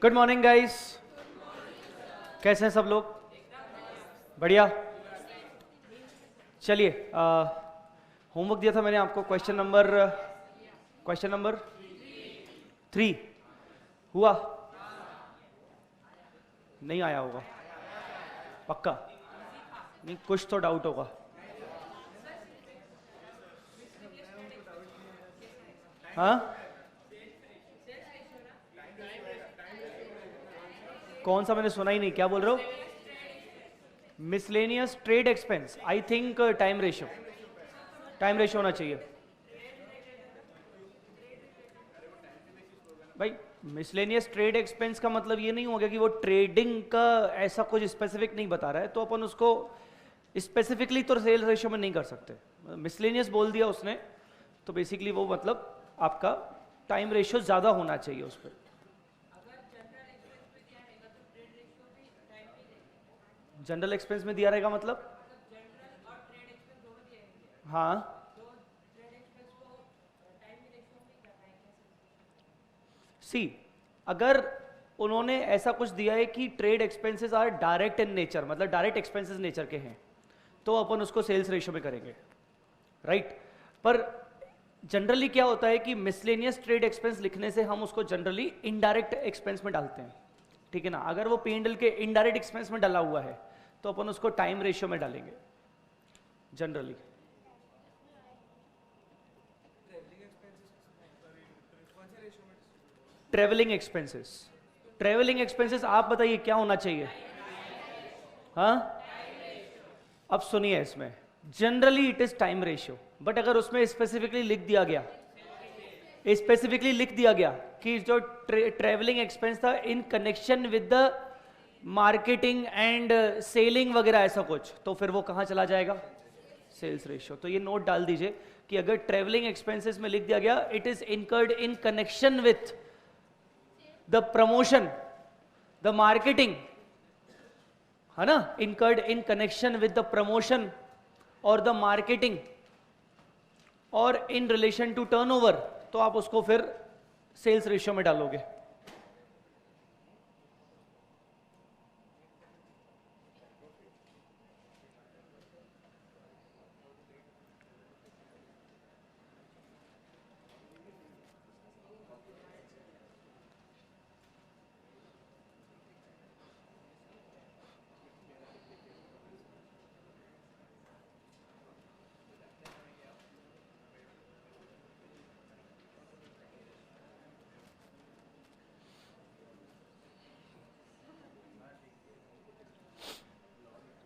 Good morning guys. कैसे हैं सब लोग? बढ़िया। चलिए, होमवर्क दिया था मैंने आपको। क्वेश्चन नंबर 3 हुआ? नहीं आया होगा पक्का? नहीं, कुछ तो डाउट होगा। हाँ, कौन सा? मैंने सुना ही नहीं, क्या बोल रहे हो? Miscellaneous trade expense, I think time ratio होना चाहिए भाई। मिसलेनियस ट्रेड एक्सपेंस का मतलब ये नहीं हो गया कि वो ट्रेडिंग का ऐसा कुछ स्पेसिफिक नहीं बता रहा है, तो अपन उसको स्पेसिफिकली तो सेल्स रेशियो में नहीं कर सकते। मिसलेनियस बोल दिया उसने, तो बेसिकली वो मतलब आपका टाइम रेशियो ज्यादा होना चाहिए उस पर। जनरल एक्सपेंस में दिया रहेगा मतलब? हाँ, सी, अगर उन्होंने ऐसा कुछ दिया है कि trade expenses are direct in nature, मतलब डायरेक्ट एक्सपेंसेस नेचर के हैं, तो अपन उसको सेल्स रेशियो में करेंगे, राइट? पर जनरली क्या होता है कि मिसलेनियस ट्रेड एक्सपेंस लिखने से हम उसको जनरली इनडायरेक्ट एक्सपेंस में डालते हैं, ठीक है ना? अगर वो P&L के इनडायरेक्ट एक्सपेंस में डाला हुआ है तो अपन उसको टाइम रेशियो में डालेंगे जनरली। ट्रेवलिंग एक्सपेंसेस आप बताइए क्या होना चाहिए? हाँ, अब सुनिए, इसमें generally it is time ratio, but अगर उसमें स्पेसिफिकली लिख दिया गया कि जो ट्रेवलिंग एक्सपेंस था in connection with the marketing and selling वगैरह ऐसा कुछ, तो फिर वो कहां चला जाएगा? Sales ratio. तो ये नोट डाल दीजिए कि अगर ट्रेवलिंग एक्सपेंसेस में लिख दिया गया it is incurred in connection with the promotion, the marketing, है ना, incurred in connection with the promotion और द मार्केटिंग और इन रिलेशन टू टर्नओवर, तो आप उसको फिर सेल्स रेशियो में डालोगे।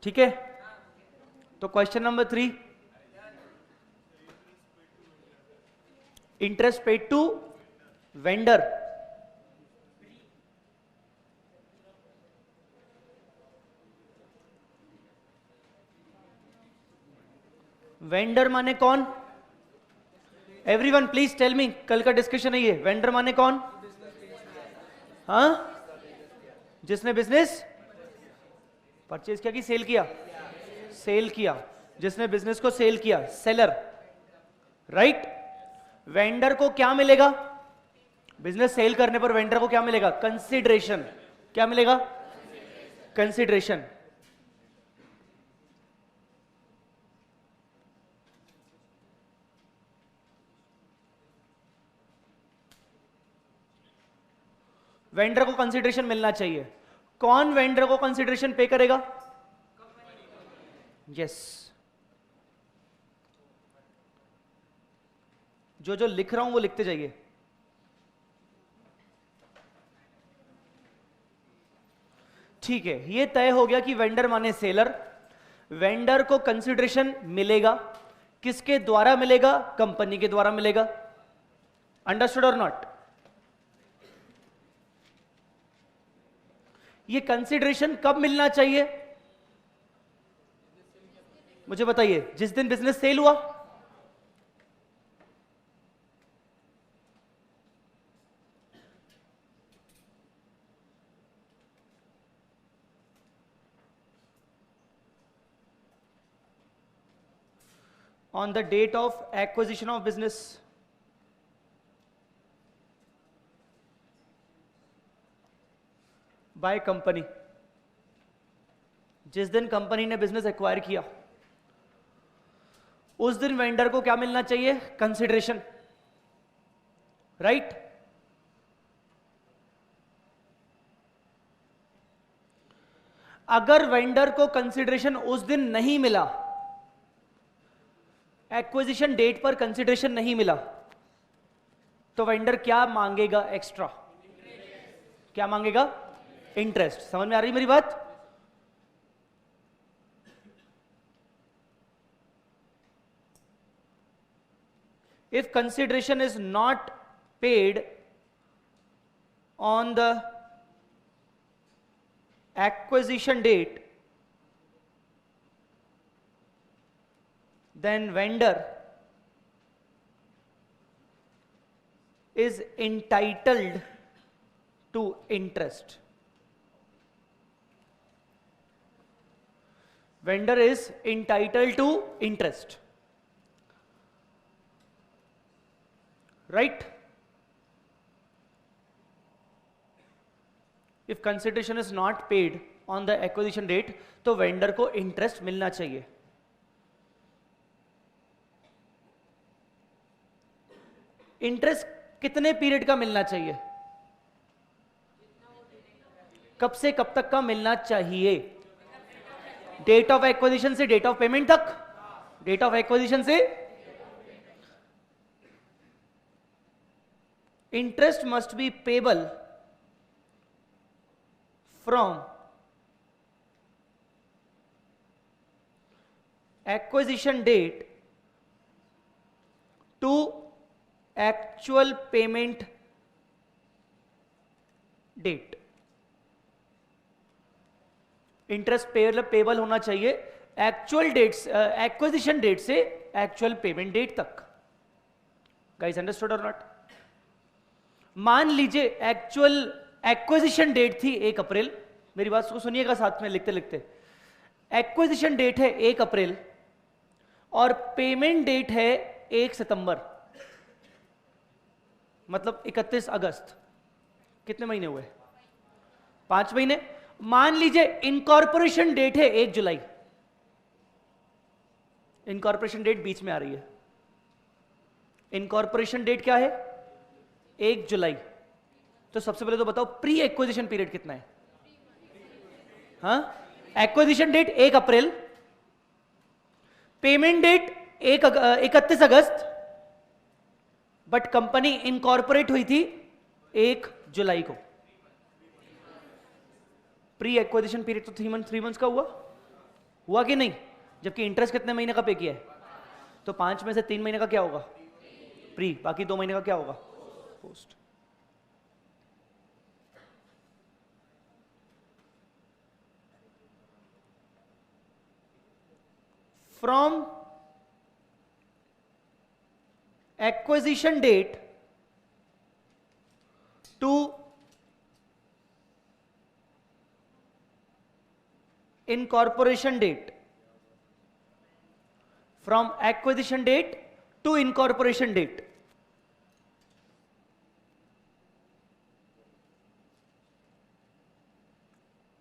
ठीक है, तो question number 3, interest paid to vendor. Vendor माने कौन? एवरीवन प्लीज टेल मी, कल का डिस्कशन है ये। वेंडर माने कौन? हाँ, जिसने बिजनेस परचेज किया कि सेल किया? सेल किया, जिसने बिजनेस को सेल किया, सेलर, राइट? वेंडर को क्या मिलेगा? बिजनेस सेल करने पर वेंडर को क्या मिलेगा? कंसिडरेशन। क्या मिलेगा? कंसिडरेशन। वेंडर को कंसिडरेशन मिलना चाहिए। कौन वेंडर को कंसिडरेशन पे करेगा? यस। जो जो लिख रहा हूं वो लिखते जाइए। ठीक है, ये तय हो गया कि वेंडर माने सेलर। वेंडर को कंसिडरेशन मिलेगा, किसके द्वारा मिलेगा? कंपनी के द्वारा मिलेगा। अंडरस्टूड और नॉट? ये कंसिडरेशन कब मिलना चाहिए मुझे बताइए? जिस दिन बिजनेस सेल हुआ। On the date of acquisition of business. By company, जिस दिन कंपनी ने बिजनेस एक्वायर किया उस दिन वेंडर को क्या मिलना चाहिए? Consideration, right? अगर वेंडर को कंसिडरेशन उस दिन नहीं मिला, एक्विजिशन डेट पर कंसिडरेशन नहीं मिला, तो वेंडर क्या मांगेगा एक्स्ट्रा? क्या मांगेगा? इंटरेस्ट। समझ में आ रही मेरी बात? If consideration is not paid on the acquisition date, then vendor is entitled to interest. Vendor is entitled to interest, right? If consideration is not paid on the acquisition date, तो vendor को interest मिलना चाहिए। Interest कितने period का मिलना चाहिए? कब से कब तक का मिलना चाहिए? डेट ऑफ एक्विजिशन से डेट ऑफ पेमेंट तक। डेट ऑफ एक्विजिशन से interest must be payable from acquisition date to actual payment date. Interest payable होना चाहिए एक्चुअल डेट, एक्विजिशन डेट से एक्चुअल पेमेंट डेट तक। गाइस अंडरस्टूड और not? मान लीजिए एक्चुअल एक्विजिशन डेट थी 1 अप्रैल, मेरी बात को सुनिएगा साथ में लिखते लिखते। एक्विजिशन डेट है 1 अप्रैल और पेमेंट डेट है 1 सितंबर, मतलब 31 अगस्त। कितने महीने हुए? 5 महीने। मान लीजिए इनकॉर्पोरेशन डेट है 1 जुलाई। इनकॉर्पोरेशन डेट बीच में आ रही है। इनकॉर्पोरेशन डेट क्या है? 1 जुलाई। तो सबसे पहले तो बताओ प्री एक्विजिशन पीरियड कितना है? हाँ, acquisition date 1 April, payment date 31 अगस्त, बट कंपनी इनकॉर्पोरेट हुई थी 1 जुलाई को। प्री एक्विजिशन पीरियड तो 3 मंथ्स का हुआ कि नहीं? जबकि इंटरेस्ट कितने महीने का पे किया है? तो 5 में से 3 महीने का क्या होगा? प्री। बाकी 2 महीने का क्या होगा? Post. From acquisition date to incorporation date, from acquisition date to incorporation date,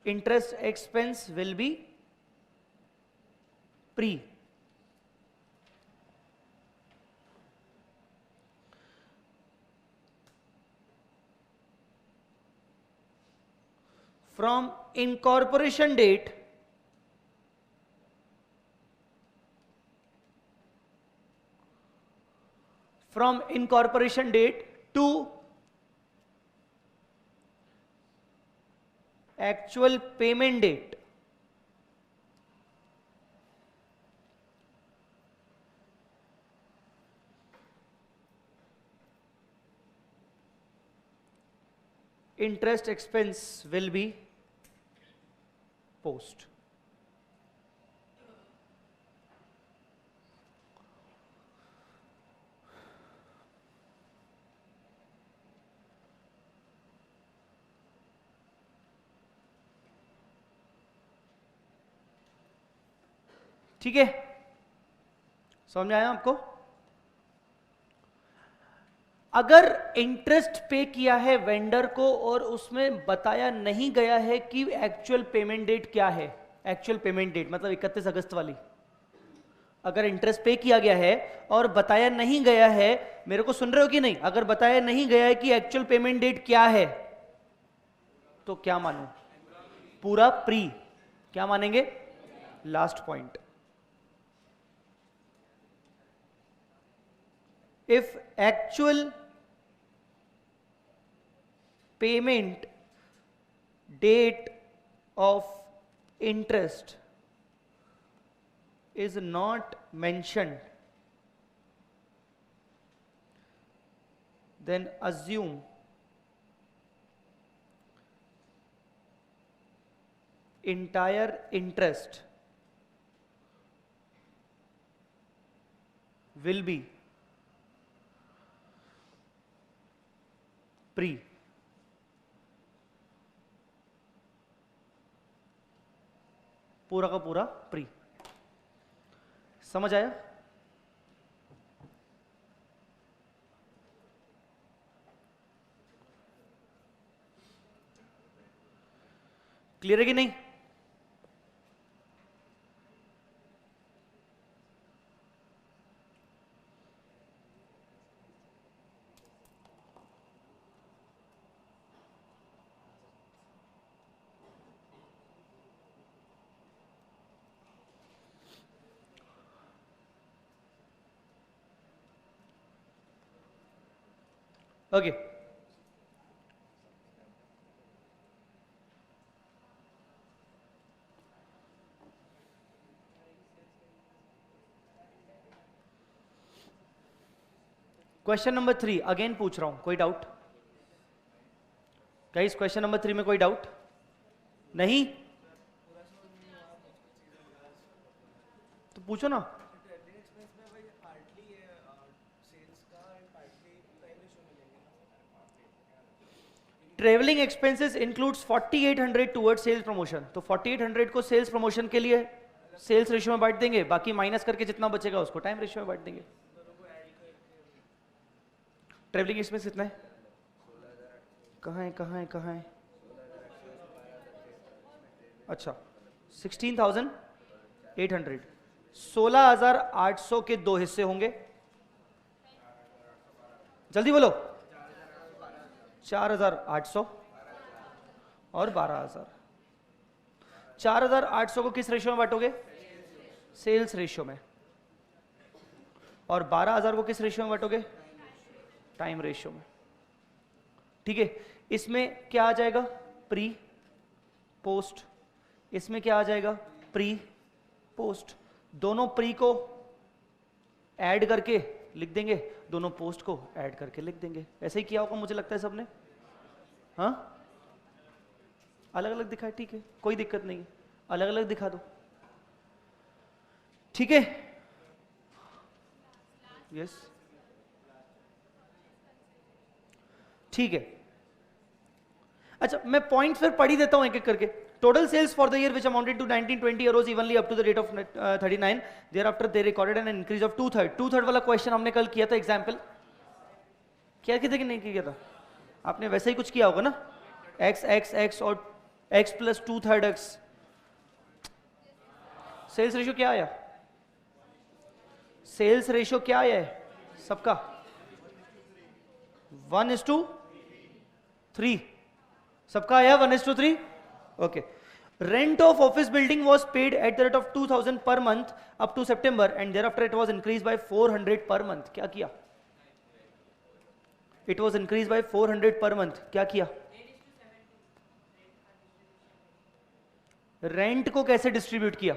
interest expense will be pre. From incorporation date to actual payment date, interest expense will be post. ठीक है, समझ में आया आपको? अगर इंटरेस्ट पे किया है वेंडर को और उसमें बताया नहीं गया है कि एक्चुअल पेमेंट डेट क्या है, एक्चुअल पेमेंट डेट मतलब 31 अगस्त वाली, अगर इंटरेस्ट पे किया गया है और बताया नहीं गया है, मेरे को सुन रहे हो कि नहीं, अगर बताया नहीं गया है कि एक्चुअल पेमेंट डेट क्या है तो क्या मानूं? पूरा प्री। क्या मानेंगे? Last point. If actual payment date of interest is not mentioned, then assume entire interest will be pre। पूरा का पूरा प्री। समझ आया? क्लियर है कि नहीं? ओके क्वेश्चन नंबर 3 अगेन पूछ रहा हूं, कोई डाउट? गाइस क्वेश्चन नंबर 3 में कोई डाउट नहीं? तो पूछो ना। Travelling expenses includes 4800 towards sales promotion, तो 4800 को सेल्स प्रमोशन के लिए सेल्स रेशियो में बांट देंगे, बाकी माइनस करके जितना बचेगा उसको टाइम रेशियो में बांट देंगे। ट्रेवलिंग एक्सपेंस कितना है? कहाँ है कहाँ है कहाँ है? अच्छा 16,800, 16,800 के दो हिस्से होंगे, जल्दी बोलो। 4,800 और 12,000। 4,800 को किस रेशियो में बांटोगे? सेल्स रेशियो में। और 12,000 को किस रेशियो में बांटोगे? टाइम रेशियो में। ठीक है, इसमें क्या आ जाएगा? Pre post. इसमें क्या आ जाएगा? Pre post. दोनों प्री को ऐड करके लिख देंगे, दोनों पोस्ट को ऐड करके लिख देंगे। ऐसे ही किया होगा मुझे लगता है सबने। हाँ अलग अलग दिखाए, ठीक है कोई दिक्कत नहीं है, अलग अलग दिखा दो। ठीक है यस ठीक है। अच्छा मैं पॉइंट फिर पढ़ ही देता हूं एक एक करके। Total sales for the year which amounted to 1920 euros evenly up to the date of 39, thereafter they recorded an increase of 2/3। 2/3 वाला क्वेश्चन हमने कल किया था एग्जाम्पल, क्या किया था कि नहीं किया था? आपने वैसे ही कुछ किया होगा ना, x x x और x plus 2/3 x। Sales ratio क्या आया? सेल्स रेशियो क्या आया है सबका? 1:3 सबका आया 1:3। Okay. Rent of office building was paid at the rate of 2,000 per month up to September and thereafter it was increase by 400 per month. क्या किया? It was increase by 400 per month. क्या किया? Rent को कैसे distribute किया?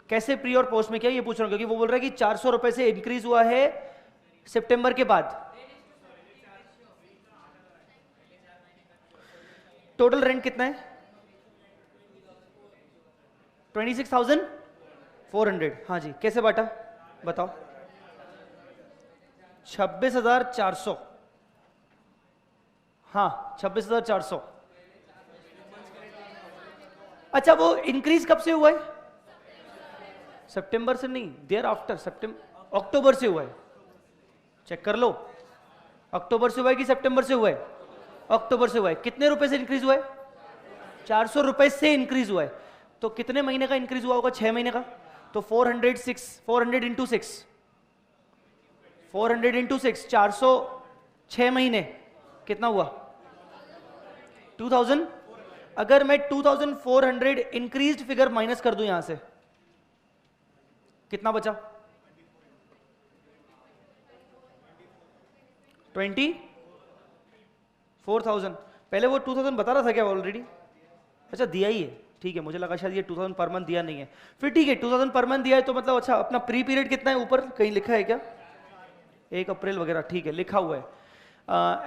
कैसे pre और post में किया ये पूछ रहा हूं, क्योंकि वो बोल रहा है कि 400 रुपए से इंक्रीज हुआ है सितंबर के बाद। टोटल रेंट कितना है? 26,400। हाँ जी, कैसे बांटा बताओ? 26,400। हाँ 26,400। अच्छा वो इंक्रीज कब से हुआ है? सितंबर से नहीं, देयर आफ्टर, सितंबर अक्टूबर से हुआ है, चेक कर लो, अक्टूबर से हुआ है कि सितंबर से हुआ है? अक्टूबर से हुआ है। कितने रुपए से इंक्रीज हुआ है? 400 रुपए से इंक्रीज हुआ है। तो कितने महीने का इंक्रीज हुआ होगा? 6 महीने का। तो 400 इंटू 6, 400 इंटू 6, 400 6 महीने, कितना हुआ? 2000। अगर मैं 2400 इंक्रीज्ड फिगर माइनस कर दूं यहां से, कितना बचा? 24,000। पहले वो 2000 बता रहा था क्या ऑलरेडी? अच्छा दिया ही है, ठीक है, मुझे लगा शायद ये 2000 पर मंथ दिया नहीं है। फिर ठीक है, 2000 पर मंथ दिया है तो मतलब अच्छा अपना प्री पीरियड कितना है? ऊपर कहीं लिखा है क्या? 1 अप्रैल वगैरह, ठीक है लिखा हुआ है।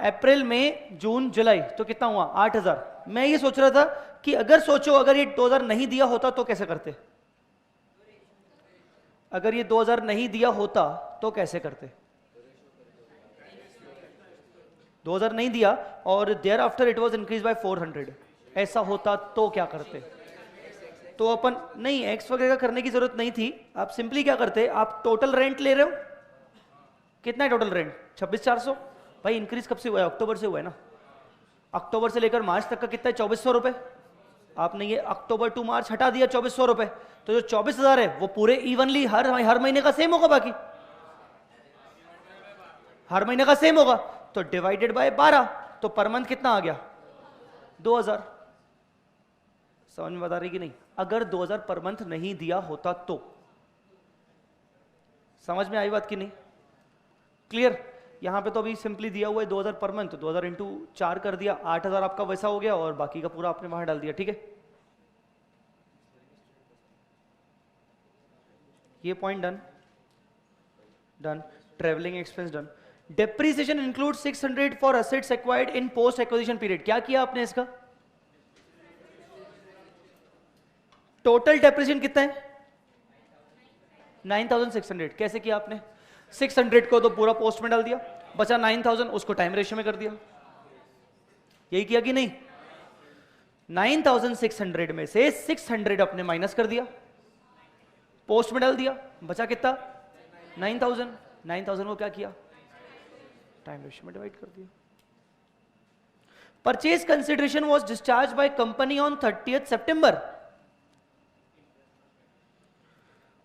अप्रैल में जून जुलाई, तो कितना हुआ? 8000। मैं ये सोच रहा था कि अगर सोचो अगर ये 2000 नहीं दिया होता तो कैसे करते? अगर ये 2000 नहीं दिया होता तो कैसे करते? 2000 नहीं दिया और thereafter it was increase by 400, ऐसा होता तो क्या करते? तो अपन नहीं एक्स वगैरह करने की जरूरत नहीं थी, आप सिंपली क्या करते? आप टोटल रेंट ले रहे हो, कितना है टोटल रेंट? 26,400। भाई इंक्रीज कब से हुआ है? अक्टूबर से हुआ है ना। अक्टूबर से लेकर मार्च तक का कितना है? 2400 रुपए। आपने ये अक्टूबर टू मार्च हटा दिया 2400 रुपए, तो जो 24,000 है वो पूरे इवनली हर महीने का सेम होगा, बाकी हर महीने का सेम होगा, तो डिवाइडेड बाय 12, तो पर मंथ कितना आ गया? 2000। समझ में बता रही कि नहीं? अगर 2000 पर मंथ नहीं दिया होता तो, समझ में आई बात कि नहीं? क्लियर? यहां पे तो अभी सिंपली दिया हुआ है 2000 पर मंथ, 2000 इंटू 4 कर दिया, 8000 आपका वैसा हो गया और बाकी का पूरा आपने वहां डाल दिया, ठीक है? ये point done, done. Travelling expense done. Depreciation include 600 for assets acquired in post acquisition period. क्या किया आपने इसका? टोटल डेप्रिसिएशन कितना है? 9600। कैसे किया आपने? 600 को तो पूरा पोस्ट में डाल दिया, बचा 9000 उसको टाइम रेशियो में कर दिया, यही किया कि नहीं? 9600 में से 600 अपने माइनस कर दिया, पोस्ट में डाल दिया, बचा कितना? 9000। 9000 को क्या किया? टाइम रेशियो में डिवाइड कर दिया। Purchase consideration was discharge by company on 30th September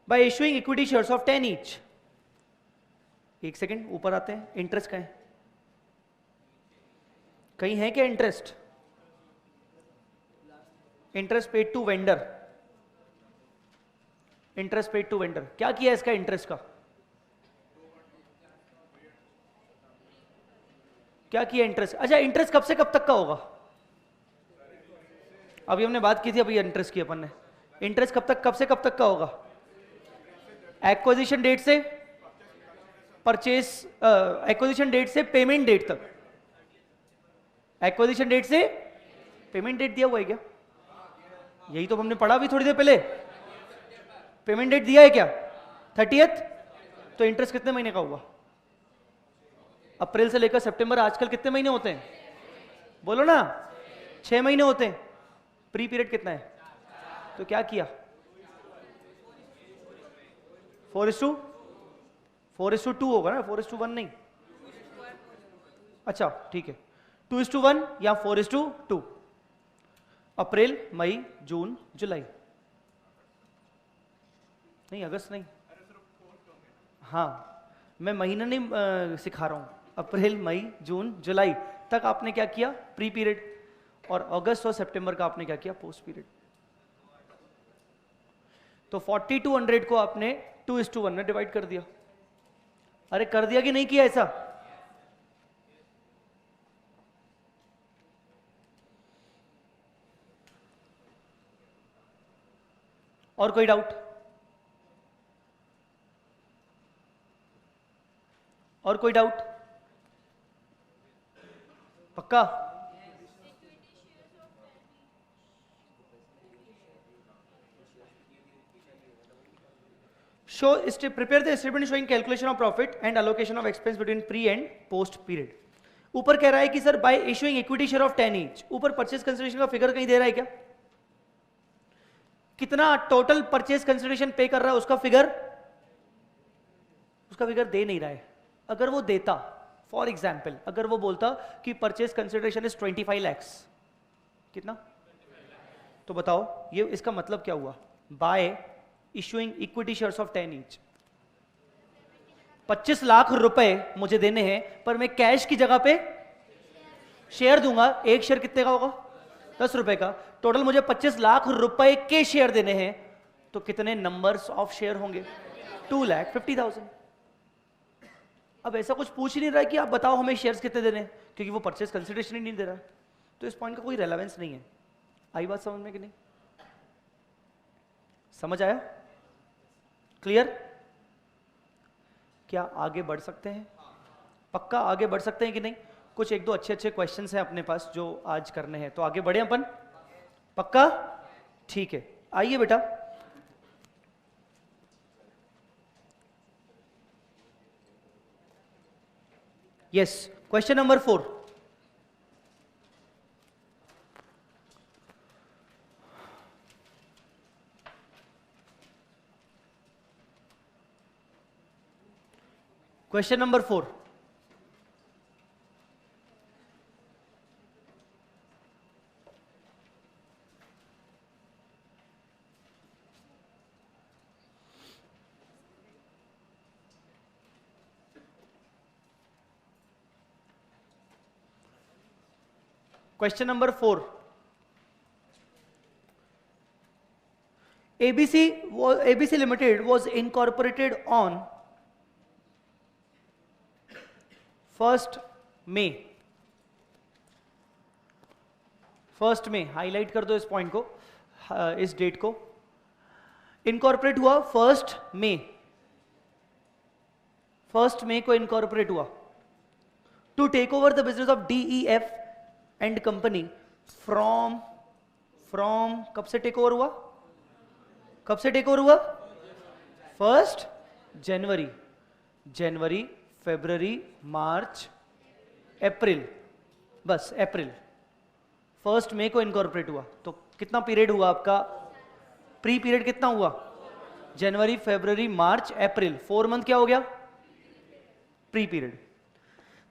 by issuing equity shares of 10 each। एक सेकेंड ऊपर आते हैं, इंटरेस्ट का है? कहीं है क्या interest? Interest paid to vendor, interest paid to vendor, क्या किया इसका इंटरेस्ट का? क्या किया इंटरेस्ट? अच्छा इंटरेस्ट कब से कब तक का होगा? अभी हमने बात की थी, अभी इंटरेस्ट की अपन ने। इंटरेस्ट कब से कब तक का होगा? एक्विजिशन डेट से परचेज, एक्विजिशन डेट से पेमेंट डेट तक। एक्विजिशन डेट से पेमेंट डेट दिया हुआ है क्या? यही तो हमने पढ़ा अभी थोड़ी देर पहले। पेमेंट डेट दिया है क्या? 30th। तो इंटरेस्ट कितने महीने का हुआ? अप्रैल से लेकर सितंबर, आजकल कितने महीने होते हैं? बोलो ना, 6 महीने होते हैं। प्री पीरियड कितना है? तो क्या किया? 4:2 होगा ना, 4:1 नहीं। अच्छा ठीक है, 2:1 या 4:2। अप्रैल, मई, जून, जुलाई, नहीं अगस्त नहीं, हाँ मैं महीना नहीं सिखा रहा हूं। अप्रैल, मई, जून, जुलाई तक आपने क्या किया? Pre period. और अगस्त और सितंबर का आपने क्या किया? Post period. तो 4200 को आपने 2:1 में डिवाइड कर दिया। अरे कर दिया कि नहीं किया ऐसा? और कोई डाउट? और कोई डाउट? पक्का? Prepare the statement showing calculation of profit and allocation of expense between pre and post period. ऊपर कह रहा है कि sir by issuing equity share of 10 each. ऊपर परचेज कंसिडरेशन का फिगर कहीं दे रहा है क्या? कितना टोटल परचेज कंसिडरेशन पे कर रहा है उसका फिगर दे नहीं रहा है। अगर वो देता, फॉर एग्जाम्पल अगर वो बोलता कि परचेज कंसिडरेशन इज 25 lakhs, कितना, तो बताओ ये इसका मतलब क्या हुआ? Bye issuing equity shares of 10 each, 25 lakh रुपए मुझे देने हैं, पर मैं कैश की जगह पे शेयर दूंगा। एक शेयर कितने का होगा? 10 रुपए का। टोटल मुझे 25 लाख रुपए के शेयर देने हैं, तो कितने नंबर्स ऑफ शेयर होंगे? 2,50,000। अब ऐसा कुछ पूछ ही नहीं रहा है कि आप बताओ हमें शेयर्स कितने देने हैं, क्योंकि वो परचेज कंसिडरेशन ही नहीं दे रहा है, तो इस पॉइंट का कोई रेलेवेंस नहीं है। आई बात समझ में कि नहीं? समझ आया? क्लियर? क्या आगे बढ़ सकते हैं? पक्का आगे बढ़ सकते हैं कि नहीं? कुछ एक दो अच्छे क्वेश्चंस हैं अपने पास जो आज करने हैं, तो आगे बढ़े अपन? पक्का? ठीक है, आइए बेटा। Yes, question number 4। Question number 4, Question number 4. ABC Limited was incorporated on 1st May. 1st May, highlight कर दो इस पॉइंट को, इस डेट को। इनकॉर्पोरेट हुआ 1st May, 1st May को इनकॉर्पोरेट हुआ। To take over the business of DEF and company from कब से टेक ओवर हुआ? कब से टेक ओवर हुआ? 1st जनवरी, फरवरी, मार्च, अप्रैल, बस अप्रैल। 1st May को इनकॉर्पोरेट हुआ, तो कितना पीरियड हुआ आपका? प्री पीरियड कितना हुआ? जनवरी, फरवरी, मार्च, अप्रैल, 4 मंथ क्या हो गया? Pre period.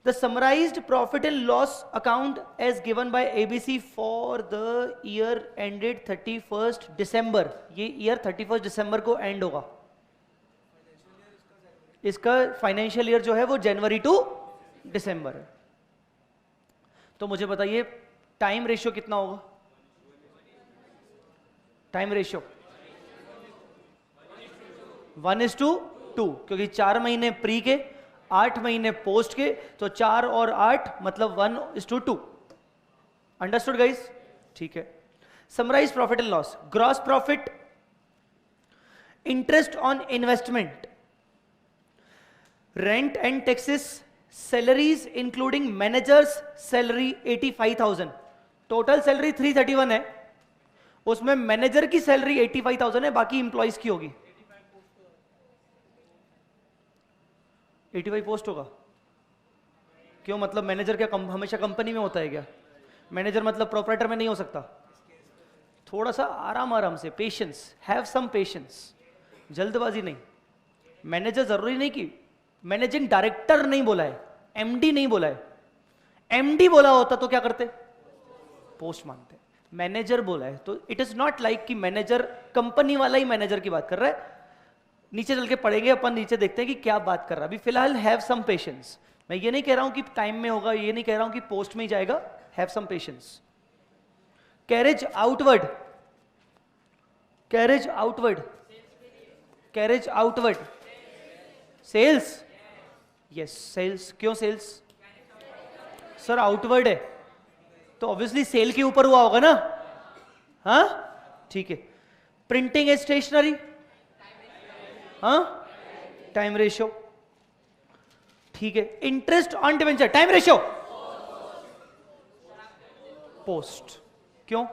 The summarized profit and loss account as given by ABC for the year ended 31st December, ये ईयर 31st दिसंबर को एंड होगा। इसका फाइनेंशियल ईयर जो है वो जनवरी टू दिसंबर है। तो मुझे बताइए टाइम रेशियो कितना होगा? टाइम रेशियो 1:2, क्योंकि 4 महीने प्री के, 8 महीने पोस्ट के, तो 4 और 8 मतलब 1:2। Understood guys? ठीक है। Summarise profit and loss. Gross profit, interest on investment, rent and taxes, salaries including managers salary 85,000। Total salary 331 है, उसमें मैनेजर की सैलरी 85,000 है, बाकी इंप्लॉइज की होगी। 85 पोस्ट होगा क्यों? मतलब मैनेजर क्या हमेशा कंपनी में होता है क्या? मैनेजर मतलब प्रोपराइटर में नहीं हो सकता? थोड़ा सा आराम से, पेशेंस, हैव सम पेशेंस, जल्दबाजी नहीं। मैनेजर जरूरी नहीं कि, मैनेजिंग डायरेक्टर नहीं बोला है, एमडी नहीं बोला है। एमडी बोला होता तो क्या करते? पोस्ट मानते। मैनेजर बोला है, तो इट इज नॉट लाइक कि मैनेजर, कंपनी वाला ही मैनेजर की बात कर रहा है। नीचे चल के पढ़ेंगे अपन, नीचे देखते हैं कि क्या बात कर रहा है। अभी फिलहाल हैव सम पेशेंस। मैं ये नहीं कह रहा हूं कि टाइम में होगा, ये नहीं कह रहा हूं कि पोस्ट में ही जाएगा। Have some patience. Carriage outward, carriage outward, carriage outward, sales. Yes, sales. क्यों सेल्स? सर आउटवर्ड है तो ऑब्वियसली सेल के ऊपर हुआ होगा ना? हाँ, ठीक है। प्रिंटिंग एंड स्टेशनरी, हाँ, टाइम रेशियो, ठीक है। Interest on debenture, time ratio, post. क्यों?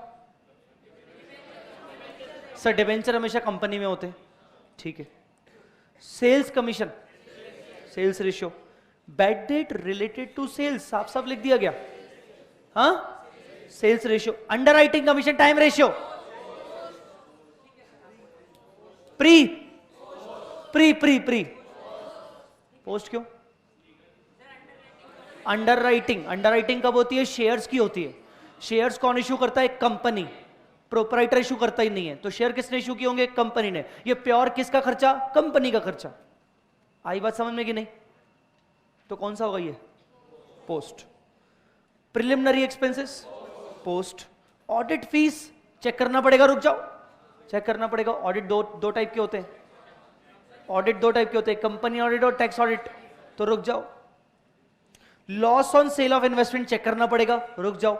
सर डिवेंचर हमेशा कंपनी में होते हैं, ठीक है। Sales commission, sales ratio. Bad debt related to sales, साफ साफ लिख दिया गया, हाँ, sales ratio. Underwriting commission, time ratio, pre pre pre pre post क्यों? अंडरराइटिंग, अंडरराइटिंग कब होती है? शेयर्स की होती है। शेयर्स कौन इशू करता है? कंपनी। प्रोपराइटर इशू करता ही नहीं है, तो शेयर किसने इशू किए होंगे? कंपनी ने। ये प्योर किसका खर्चा? कंपनी का खर्चा। आई बात समझ में कि नहीं? तो कौन सा होगा ये? Post. Preliminary expenses post. Audit fees cheque करना पड़ेगा, रुक जाओ, चेक करना पड़ेगा। ऑडिट दो टाइप के होते हैं, ऑडिट दो टाइप के होते हैं, कंपनी ऑडिट और टैक्स ऑडिट। तो रुक जाओ। Loss on sale of investment check करना पड़ेगा, रुक जाओ।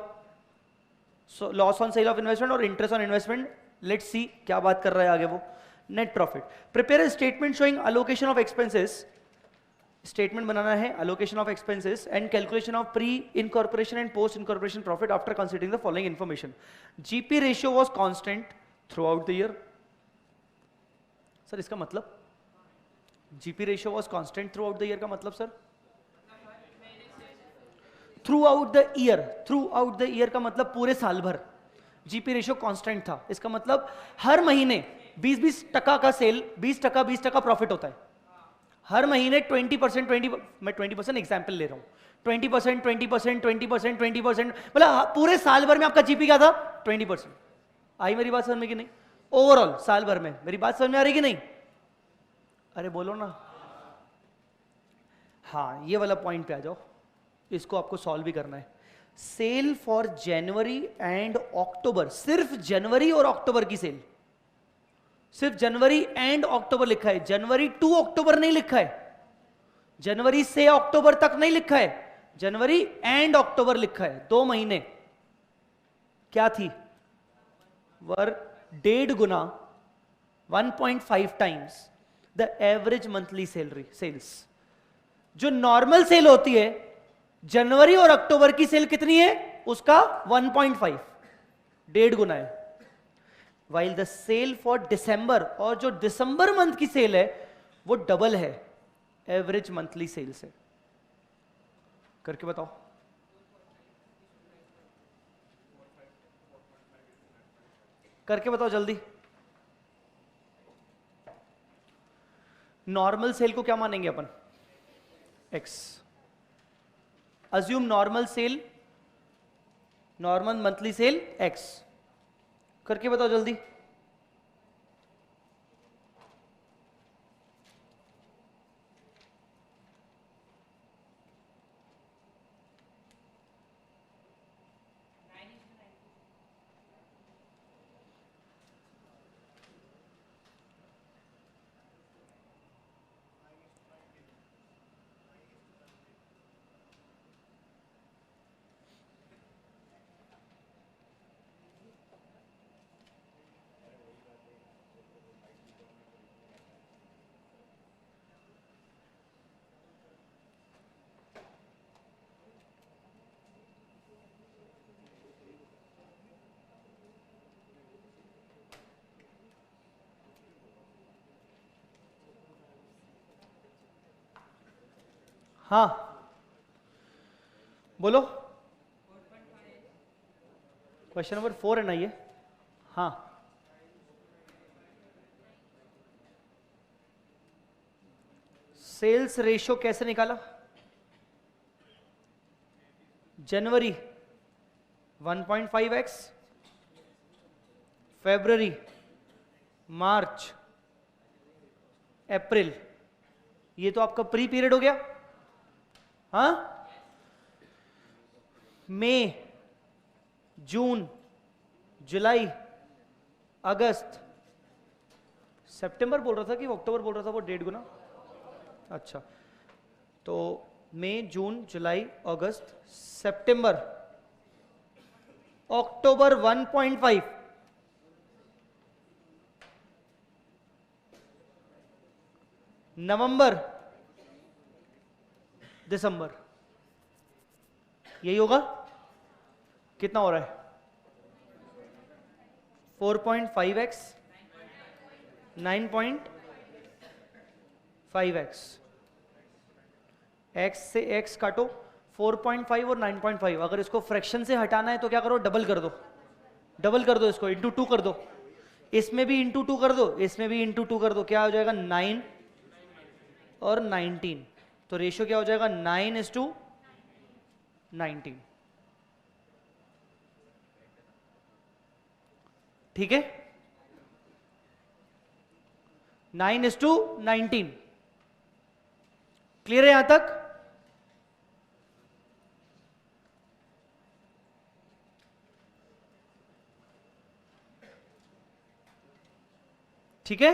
So loss on sale of investment और interest on investment, let's see क्या बात कर रहा है आगे वो। Net profit, prepare statement showing allocation of expenses. Statement बनाना है allocation of expenses and calculation of pre incorporation and post incorporation profit after considering the following information. GP ratio was constant through out the year. Sir इसका मतलब GP ratio was constant through out the year का मतलब sir? Through out the year, through out the year का मतलब पूरे साल भर GP ratio constant था। इसका मतलब हर महीने 20% का सेल, 20% प्रॉफिट होता है। हर महीने 20%, मैं 20% एग्जाम्पल ले रहा हूं, 20%, 20%, 20%, 20%, मतलब पूरे साल भर में आपका जीपी क्या था? 20%। आई मेरी बात समझ में कि नहीं? ओवरऑल साल भर में मेरी बात समझ में आ रही कि नहीं? अरे बोलो ना। हाँ, ये वाला पॉइंट पे आ जाओ, इसको आपको सॉल्व भी करना है। Cell for January and October, सिर्फ जनवरी और अक्टूबर की सेल, सिर्फ जनवरी एंड अक्टूबर लिखा है, जनवरी टू अक्टूबर नहीं लिखा है, जनवरी से अक्टूबर तक नहीं लिखा है, जनवरी एंड अक्टूबर लिखा है। 2 महीने क्या थी? वर 1.5 गुना, 1.5 times the average monthly salary sales. जो नॉर्मल सेल होती है, जनवरी और अक्टूबर की सेल कितनी है? उसका 1.5, 1.5 गुना है। वाइल द सेल फॉर दिसंबर, और जो दिसंबर मंथ की सेल है वो डबल है एवरेज मंथली सेल से। करके बताओ। करके बताओ जल्दी। नॉर्मल सेल को क्या मानेंगे अपन? X. Assume normal sale, normal monthly sale X. करके बताओ जल्दी। हाँ बोलो। क्वेश्चन नंबर 4 है ना ये? हाँ, सेल्स रेशियो कैसे निकाला? जनवरी 1.5x, फरवरी, मार्च, अप्रैल, ये तो आपका प्री पीरियड हो गया। हाँ, मई, जून, जुलाई, अगस्त, सितंबर बोल रहा था कि अक्टूबर बोल रहा था वो 1.5 गुना? अच्छा, तो मई, जून, जुलाई, अगस्त, सितंबर, अक्टूबर 1.5, नवंबर, दिसंबर, यही होगा। कितना हो रहा है? 4.5x, 9.5x, x से x काटो, 4.5 और 9.5। अगर इसको फ्रैक्शन से हटाना है तो क्या करो? डबल कर दो, डबल कर दो, इसको इंटू 2 कर दो। इसमें भी इंटू 2 कर दो, इसमें भी इंटू 2 कर दो, क्या हो जाएगा 9 और 19, तो रेशियो क्या हो जाएगा 9:19। ठीक है, 9:19। क्लियर है यहां तक? ठीक है,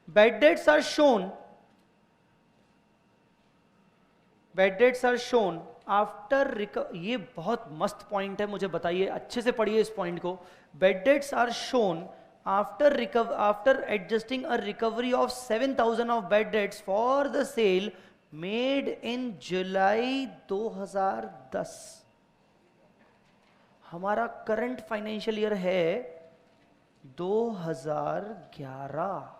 bad debts are shown after ये बहुत मस्त पॉइंट है, मुझे बताइए, अच्छे से पढ़िए इस पॉइंट को। Bad debts are shown after adjusting a recovery of 7,000 of bad debts for the sale made in July 2010। हमारा करंट फाइनेंशियल ईयर है 2011।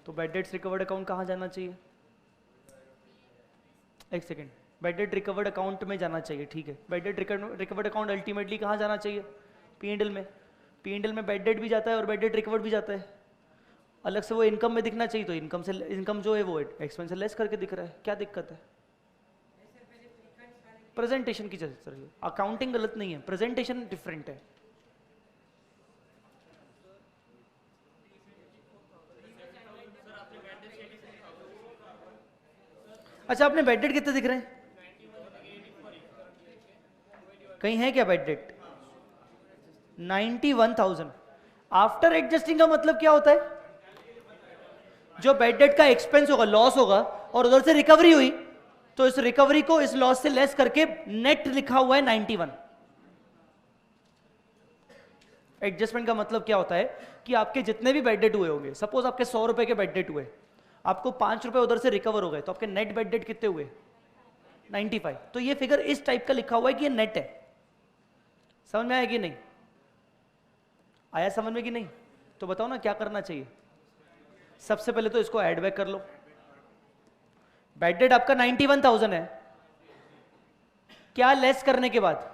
तो बैड डेट्स रिकवर्ड अकाउंट कहाँ जाना चाहिए? एक second, bad debt recovered account में जाना चाहिए, ठीक है। Bad debt recovered account ultimately कहाँ जाना चाहिए? P&L में। P&L में बैड डेट भी जाता है और बैड डेट रिकवर्ड भी जाता है। अलग से वो इनकम में दिखना चाहिए, तो इनकम जो है वो एक्सपेंस से लेस करके दिख रहा है, क्या दिक्कत है? प्रेजेंटेशन की जरूरत है, अकाउंटिंग गलत नहीं है, प्रेजेंटेशन डिफरेंट है। अच्छा, आपने बैड डेट कितने दिख रहे हैं? कहीं है क्या बैड डेट? 91,000। आफ्टर एडजस्टिंग का मतलब क्या होता है? जो बैड डेट का एक्सपेंस होगा, लॉस होगा, और उधर से रिकवरी हुई, तो इस रिकवरी को इस लॉस से लेस करके नेट लिखा हुआ है 91। एडजस्टमेंट का मतलब क्या होता है कि आपके जितने भी बैड डेट हुए होंगे, सपोज आपके 100 रुपए के बैड डेट हुए, आपको 5 रुपए उधर से रिकवर हो गए, तो आपके नेट बैड डेट कितने हुए? 95। तो ये फिगर इस टाइप का लिखा हुआ है कि ये नेट है। समझ में आया कि नहीं? आया समझ में कि नहीं? तो बताओ ना क्या करना चाहिए। सबसे पहले तो इसको ऐड बैक कर लो। बैड डेट आपका 91,000 है, क्या लेस करने के बाद?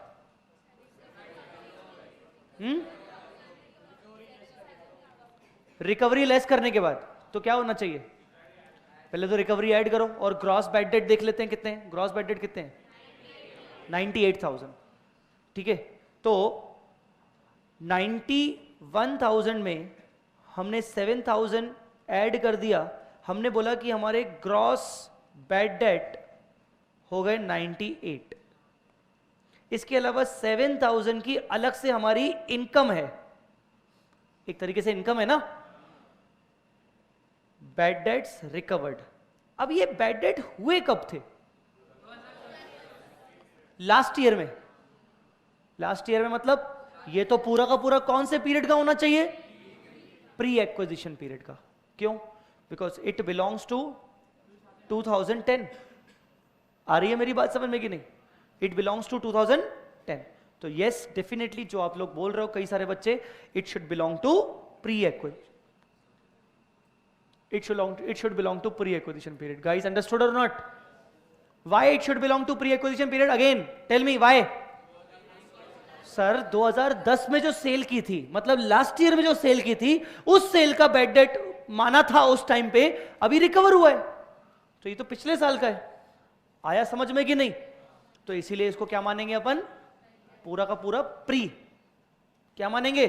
रिकवरी लेस करने के बाद तो क्या होना चाहिए? पहले तो रिकवरी ऐड करो और ग्रॉस बैड डेट देख लेते हैं कितने हैं। ग्रॉस बैड डेट कितने हैं? 98,000। ठीक है, तो 91,000 में हमने 7,000 ऐड कर दिया। हमने बोला कि हमारे ग्रॉस बैड डेट हो गए 98। इसके अलावा 7,000 की अलग से हमारी इनकम है, एक तरीके से इनकम है ना, बैड डेट्स रिकवर्ड। अब ये बैड डेट हुए कब थे? लास्ट ईयर में। लास्ट ईयर में मतलब ये तो पूरा का पूरा कौन से पीरियड का होना चाहिए? प्री एक्विजिशन पीरियड का। क्यों? Because it belongs to 2010। आ रही है मेरी बात समझ में कि नहीं? It belongs to 2010। तो यस, डेफिनेटली जो आप लोग बोल रहे हो कई सारे बच्चे, it should belong to pre acquisition. It should belong to pre-acquisition period. Guys, understood or not? Why it should belong to pre-acquisition period? Again, tell me why. Sir 2010 में जो सेल की थी, मतलब लास्ट ईयर में जो cell की थी, उस सेल का बैड डेट माना था उस टाइम पे, अभी रिकवर हुआ है, तो ये तो पिछले साल का है। आया समझ में कि नहीं? तो इसीलिए इसको क्या मानेंगे अपन? पूरा का पूरा प्री। क्या मानेंगे?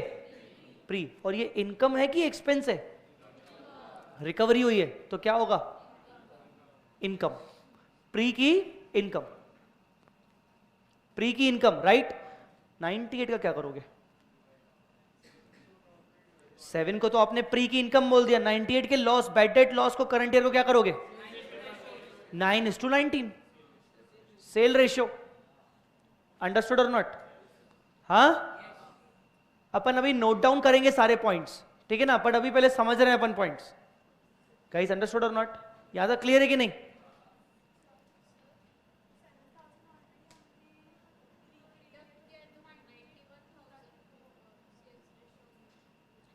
प्री। और ये इनकम है कि एक्सपेंस है? रिकवरी हुई है तो क्या होगा? इनकम। प्री की इनकम, प्री की इनकम, राइट। 98 का क्या करोगे? 7 को तो आपने प्री की इनकम बोल दिया, 98 के लॉस, बैड डेट लॉस को करंट ईयर को क्या करोगे? 9:19 सेल रेशियो। अंडरस्टूड और नॉट? हाँ, अपन अभी नोट डाउन करेंगे सारे पॉइंट्स, ठीक है ना, बट अभी पहले समझ रहे हैं अपन पॉइंट्स। गाइस अंडरस्टूड और नॉट? यहां तक क्लियर है कि नहीं?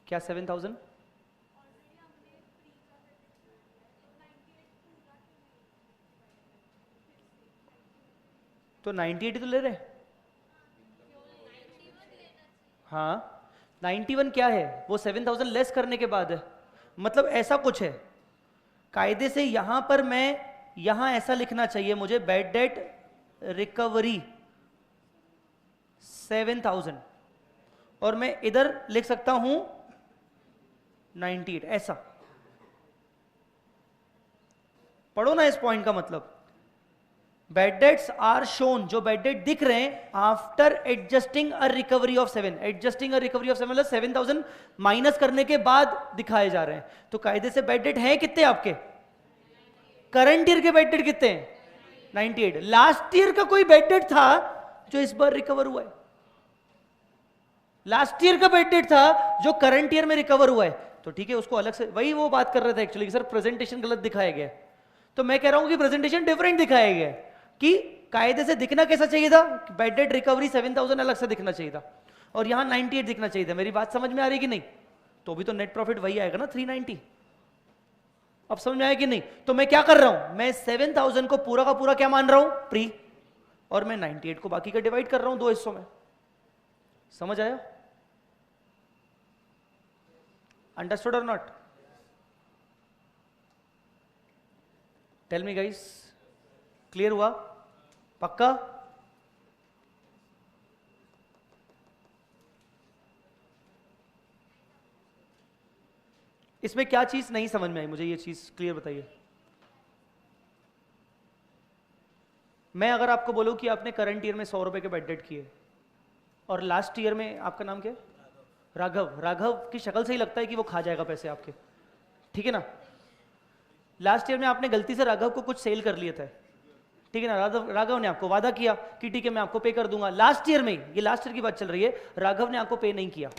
क्या 7000? तो 98 तो ले रहे। हाँ 91 क्या है? वो 7000 लेस करने के बाद है। मतलब ऐसा कुछ है कायदे से, यहां पर मैं यहां ऐसा लिखना चाहिए मुझे, बैड डेट रिकवरी 7000, और मैं इधर लिख सकता हूं 98 ऐसा। पढ़ो ना इस पॉइंट का मतलब। बैड डेट्स आर शोन, जो बैड डेट दिख रहे हैं after adjusting a recovery of 7। Adjusting a recovery of 7 मतलब 7000 माइनस करने के बाद दिखाए जा रहे हैं। तो कायदे से बैड डेट है कितने आपके? करंट ईयर के बैड डेट कितने हैं? 98। लास्ट ईयर का कोई बैड डेट था जो इस बार रिकवर हुआ है? लास्ट ईयर का बैड डेट था जो करंट ईयर में रिकवर हुआ है, तो ठीक है उसको अलग से, वही वो बात कर रहे थे एक्चुअली सर प्रेजेंटेशन गलत दिखाया गया। तो मैं कह रहा हूं कि प्रेजेंटेशन डिफरेंट दिखाया गया कि कायदे से दिखना कैसा चाहिए था, बैड डेट रिकवरी 7000 अलग से दिखना चाहिए था, और यहां 98 दिखना चाहिए था। मेरी बात समझ में आ रही कि नहीं? तो भी तो नेट प्रॉफिट वही आएगा ना 390। अब समझ में आया कि नहीं? तो मैं क्या कर रहा हूं, मैं 7000 को पूरा का पूरा क्या मान रहा हूं? प्री, और मैं 98 को बाकी का डिवाइड कर रहा हूं दो हिस्सों में। समझ आया? अंडरस्टूड और not? Tell me guys, clear हुआ? पक्का? इसमें क्या चीज नहीं समझ में आई मुझे, ये चीज क्लियर बताइए। मैं अगर आपको बोलूं कि आपने करंट ईयर में 100 रुपए के बैड डेट किए, और लास्ट ईयर में, आपका नाम क्या है? राघव। राघव की शक्ल से ही लगता है कि वो खा जाएगा पैसे आपके, ठीक है ना? लास्ट ईयर में आपने गलती से राघव को कुछ सेल कर लिए थे, ठीक है ना? राघव ने आपको वादा किया कि ठीक है मैं आपको पे कर दूंगा। लास्ट ईयर में, ये लास्ट ईयर की बात चल रही है, राघव ने आपको पे नहीं किया।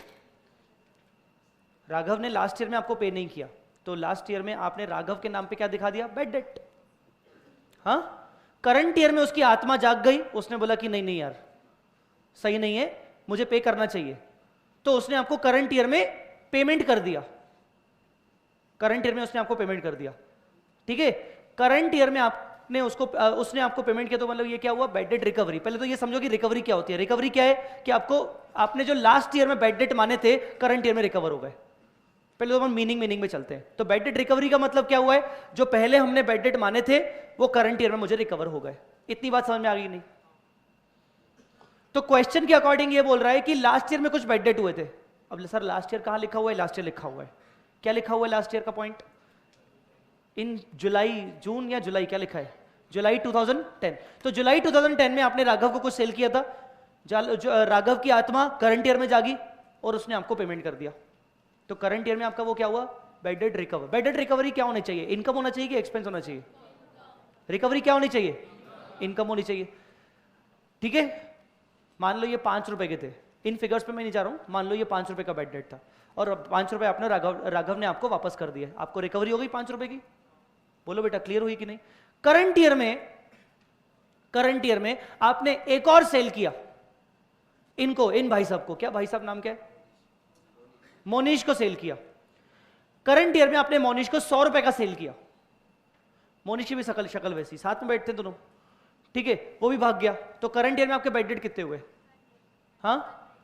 राघव ने लास्ट ईयर में आपको पे नहीं किया, तो लास्ट ईयर में आपने राघव के नाम पे क्या दिखा दिया? Bad debt. हाँ, करंट ईयर में उसकी आत्मा जाग गई, उसने बोला कि नहीं नहीं यार सही नहीं है, मुझे पे करना चाहिए, तो उसने आपको करंट ईयर में पेमेंट कर दिया। करंट ईयर में उसने आपको पेमेंट कर दिया, ठीक है? करंट ईयर में आपने उसने आपको पेमेंट किया, तो मतलब ये क्या हुआ? Bad debt recovery. पहले तो ये समझो कि रिकवरी क्या होती है। रिकवरी क्या है कि आपने जो लास्ट ईयर में बैड डेट माने थे, करंट ईयर में रिकवर हो गए। पहले तो हम मीनिंग में चलते हैं। तो बैड डेट रिकवरी का मतलब क्या हुआ है? जो पहले हमने बैड डेट माने थे वो करंट ईयर में मुझे रिकवर हो गए। इतनी बात समझ में आ गई नहीं? तो क्वेश्चन के अकॉर्डिंग ये बोल रहा है कि लास्ट ईयर में कुछ बैड डेट हुए थे। अब सर लास्ट ईयर कहां लिखा हुआ है? लास्ट ईयर लिखा हुआ है। क्या लिखा हुआ है लास्ट ईयर का पॉइंट? इन जुलाई, जून या जुलाई, क्या लिखा है? जुलाई 2010। तो जुलाई 2010 में आपने राघव को कुछ सेल किया था, राघव की आत्मा करंट ईयर में जागी और उसने आपको पेमेंट कर दिया। तो करंट ईयर में आपका वो क्या हुआ? Bad debt recover. Bad debt recovery क्या होनी चाहिए? इनकम होना चाहिए कि एक्सपेंस होना चाहिए? रिकवरी क्या होनी चाहिए? इनकम होनी चाहिए, ठीक है? मान लो ये 5 रुपए के थे, इन फिगर्स पे मैं नहीं जा रहा हूं, मान लो ये 5 रुपए का बैड डेट था, और 5 रुपए आपने राघव ने आपको वापस कर दिया, आपको रिकवरी हो गई 5 रुपए की। बोलो बेटा क्लियर हुई कि नहीं? करंट ईयर में आपने एक और सेल किया, इन भाई साहब को, क्या भाई साहब नाम क्या है? मोनीश को सेल किया। करंट ईयर में आपने मोनीश को 100 रुपए का सेल किया। मोनीश की भी शक्ल वैसी, साथ में बैठते दोनों, ठीक है? वो भी भाग गया। तो करंट ईयर में आपके बैड डेट कितने हुए? हाँ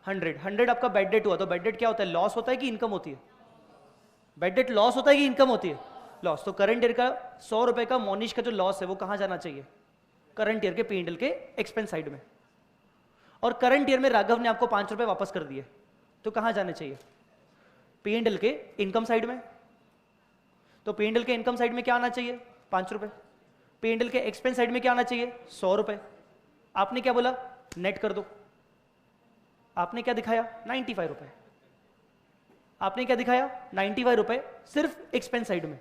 100 आपका बैड डेट हुआ। तो बैड डेट क्या होता है? लॉस होता है कि इनकम होती है? बैड डेट लॉस होता है कि इनकम होती है? लॉस। तो करंट ईयर का 100 रुपए का मोनीश का जो लॉस है वो कहां जाना चाहिए? करंट ईयर के P&L के एक्सपेंस साइड में। और करंट ईयर में राघव ने आपको 5 रुपए वापस कर दिए, तो कहां जाने चाहिए? P&L के इनकम साइड में। तो P&L के इनकम साइड में क्या आना चाहिए? 5 रुपए। P&L के एक्सपेंस साइड में क्या आना चाहिए? 100 रुपए। आपने क्या बोला? नेट कर दो। आपने क्या दिखाया? 95 रुपए। आपने क्या दिखाया? 95 रुपए सिर्फ एक्सपेंस साइड में।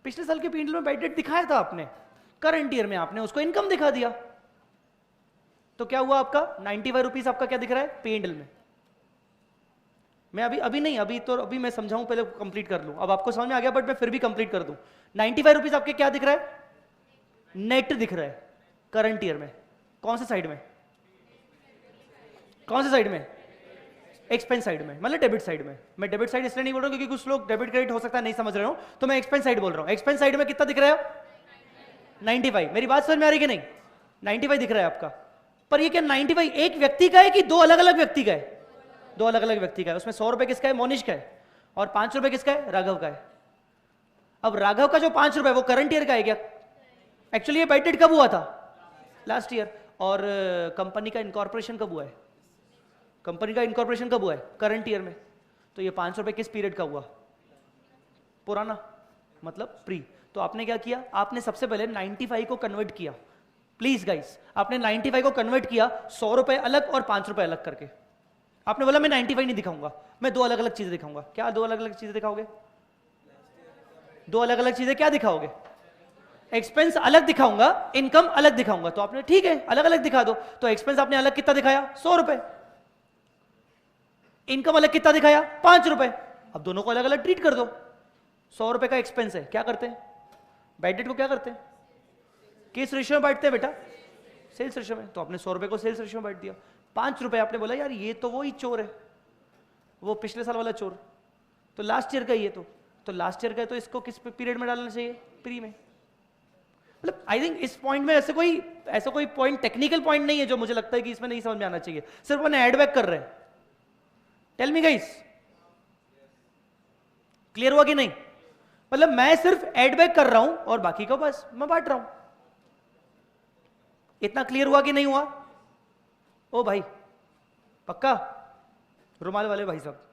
पिछले साल के P&L में बैड डेट दिखाया था आपने, करंट ईयर में आपने उसको इनकम दिखा दिया। तो क्या हुआ आपका 95 रुपीज आपका क्या दिख रहा है P&L में। मैं अभी नहीं, अभी मैं समझाऊं, पहले कंप्लीट कर लूं। अब आपको समझ में आ गया, बट मैं फिर भी कंप्लीट कर दूं। 95 रुपीज आपके क्या दिख रहा है, नेट दिख रहा है करंट ईयर में। कौन से साइड में, कौन से साइड में, एक्सपेंस साइड में, मतलब डेबिट साइड में। मैं डेबिट साइड इसलिए नहीं बोल रहा हूं क्योंकि कुछ लोग डेबिट क्रेडिट हो सकता है नहीं समझ रहे हो, तो मैं एक्सपेंस साइड बोल रहा हूं। एक्सपेंस साइड में कितना दिख रहा है 95। मेरी बात समझ में आ रही कि नहीं, 95 दिख रहा है आपका। पर ये क्या 95 एक व्यक्ति का है कि दो अलग अलग व्यक्ति का है, दो अलग अलग व्यक्ति का है। उसमें 100 रुपए किसका है, मोनिश का है, और 5 रुपए किसका है, राघव का है। अब राघव का जो 5 रुपए वो करंट ईयर का है क्या, एक्चुअली ये बैटेड कब हुआ था, लास्ट ईयर। और कंपनी का इनकॉर्पोरेशन कब हुआ है, कंपनी का इनकॉर्पोरेशन कब हुआ है, करंट ईयर में। तो ये 5 रुपए किस पीरियड का हुआ, पुराना, मतलब प्री। तो आपने क्या किया, आपने सबसे पहले 95 को कन्वर्ट किया। प्लीज गाइस, आपने 95 को कन्वर्ट किया 100 रुपए अलग और 5 रुपए अलग करके। आपने बोला मैं 95 नहीं दिखाऊंगा, मैं दो अलग अलग चीजें दिखाऊंगा। क्या दो अलग अलग चीजें दिखाओगे, दो अलग अलग चीजें क्या दिखाओगे, एक्सपेंस अलग दिखाऊंगा, इनकम अलग दिखाऊंगा। तो आपने ठीक है अलग अलग दिखा दो। तो एक्सपेंस आपने अलग कितना दिखाया 100 रुपए, इनकम अलग कितना दिखाया 5 रुपए। अब दोनों को अलग अलग ट्रीट कर दो। 100 रुपए का एक्सपेंस है, क्या करते हैं बैड डेट को, क्या करते हैं किस रेशियो में बांटते हैं बेटा, सेल्स रेशियो में। तो आपने 100 रुपए को सेल्स रेशियो में बांट दिया। 5 रुपए आपने बोला यार ये तो वो ही चोर है, वो पिछले साल वाला चोर, तो लास्ट ईयर का ही है। तो लास्ट ईयर का है तो इसको किस पीरियड में डालना चाहिए, प्री में। मतलब आई थिंक इस पॉइंट में ऐसे कोई पॉइंट, टेक्निकल पॉइंट नहीं है जो मुझे लगता है कि इसमें नहीं समझ में आना चाहिए। सिर्फ उन्हें एड बैक कर रहे हैं। टेल मी गाइस, क्लियर हुआ कि नहीं। मतलब मैं सिर्फ एड बैक कर रहा हूं और बाकी को बस मैं बांट रहा हूं। इतना क्लियर हुआ कि नहीं हुआ। ओ भाई पक्का, रुमाल वाले भाई साहब।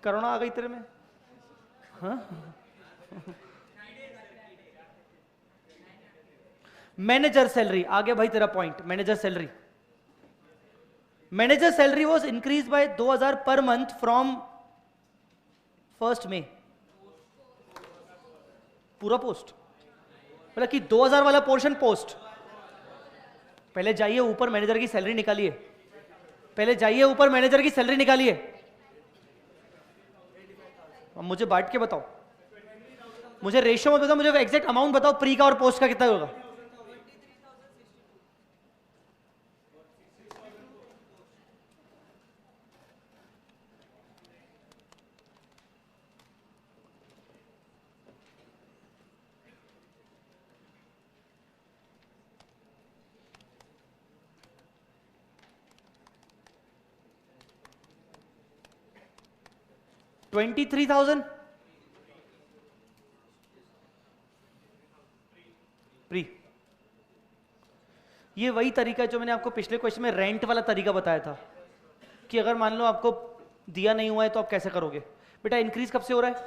कोरोना आ गई तेरे में, हाँ? मैनेजर सैलरी आ गया भाई तेरा point. Manager salary, manager salary was increase bye 2000 per month from 1 मई। पूरा पोस्ट, मतलब कि 2000 वाला पोर्शन पोस्ट। पहले जाइए ऊपर मैनेजर की सैलरी निकालिए, पहले जाइए ऊपर मैनेजर की सैलरी निकालिए। अब मुझे बांट के बताओ, मुझे रेशियो में बताओ, मुझे एग्जैक्ट अमाउंट बताओ प्री का और पोस्ट का कितना होगा। $23,000 प्री। ये वही तरीका है जो मैंने आपको पिछले क्वेश्चन में रेंट वाला तरीका बताया था कि अगर मान लो आपको दिया नहीं हुआ है तो आप कैसे करोगे। बेटा इंक्रीज कब से हो रहा है,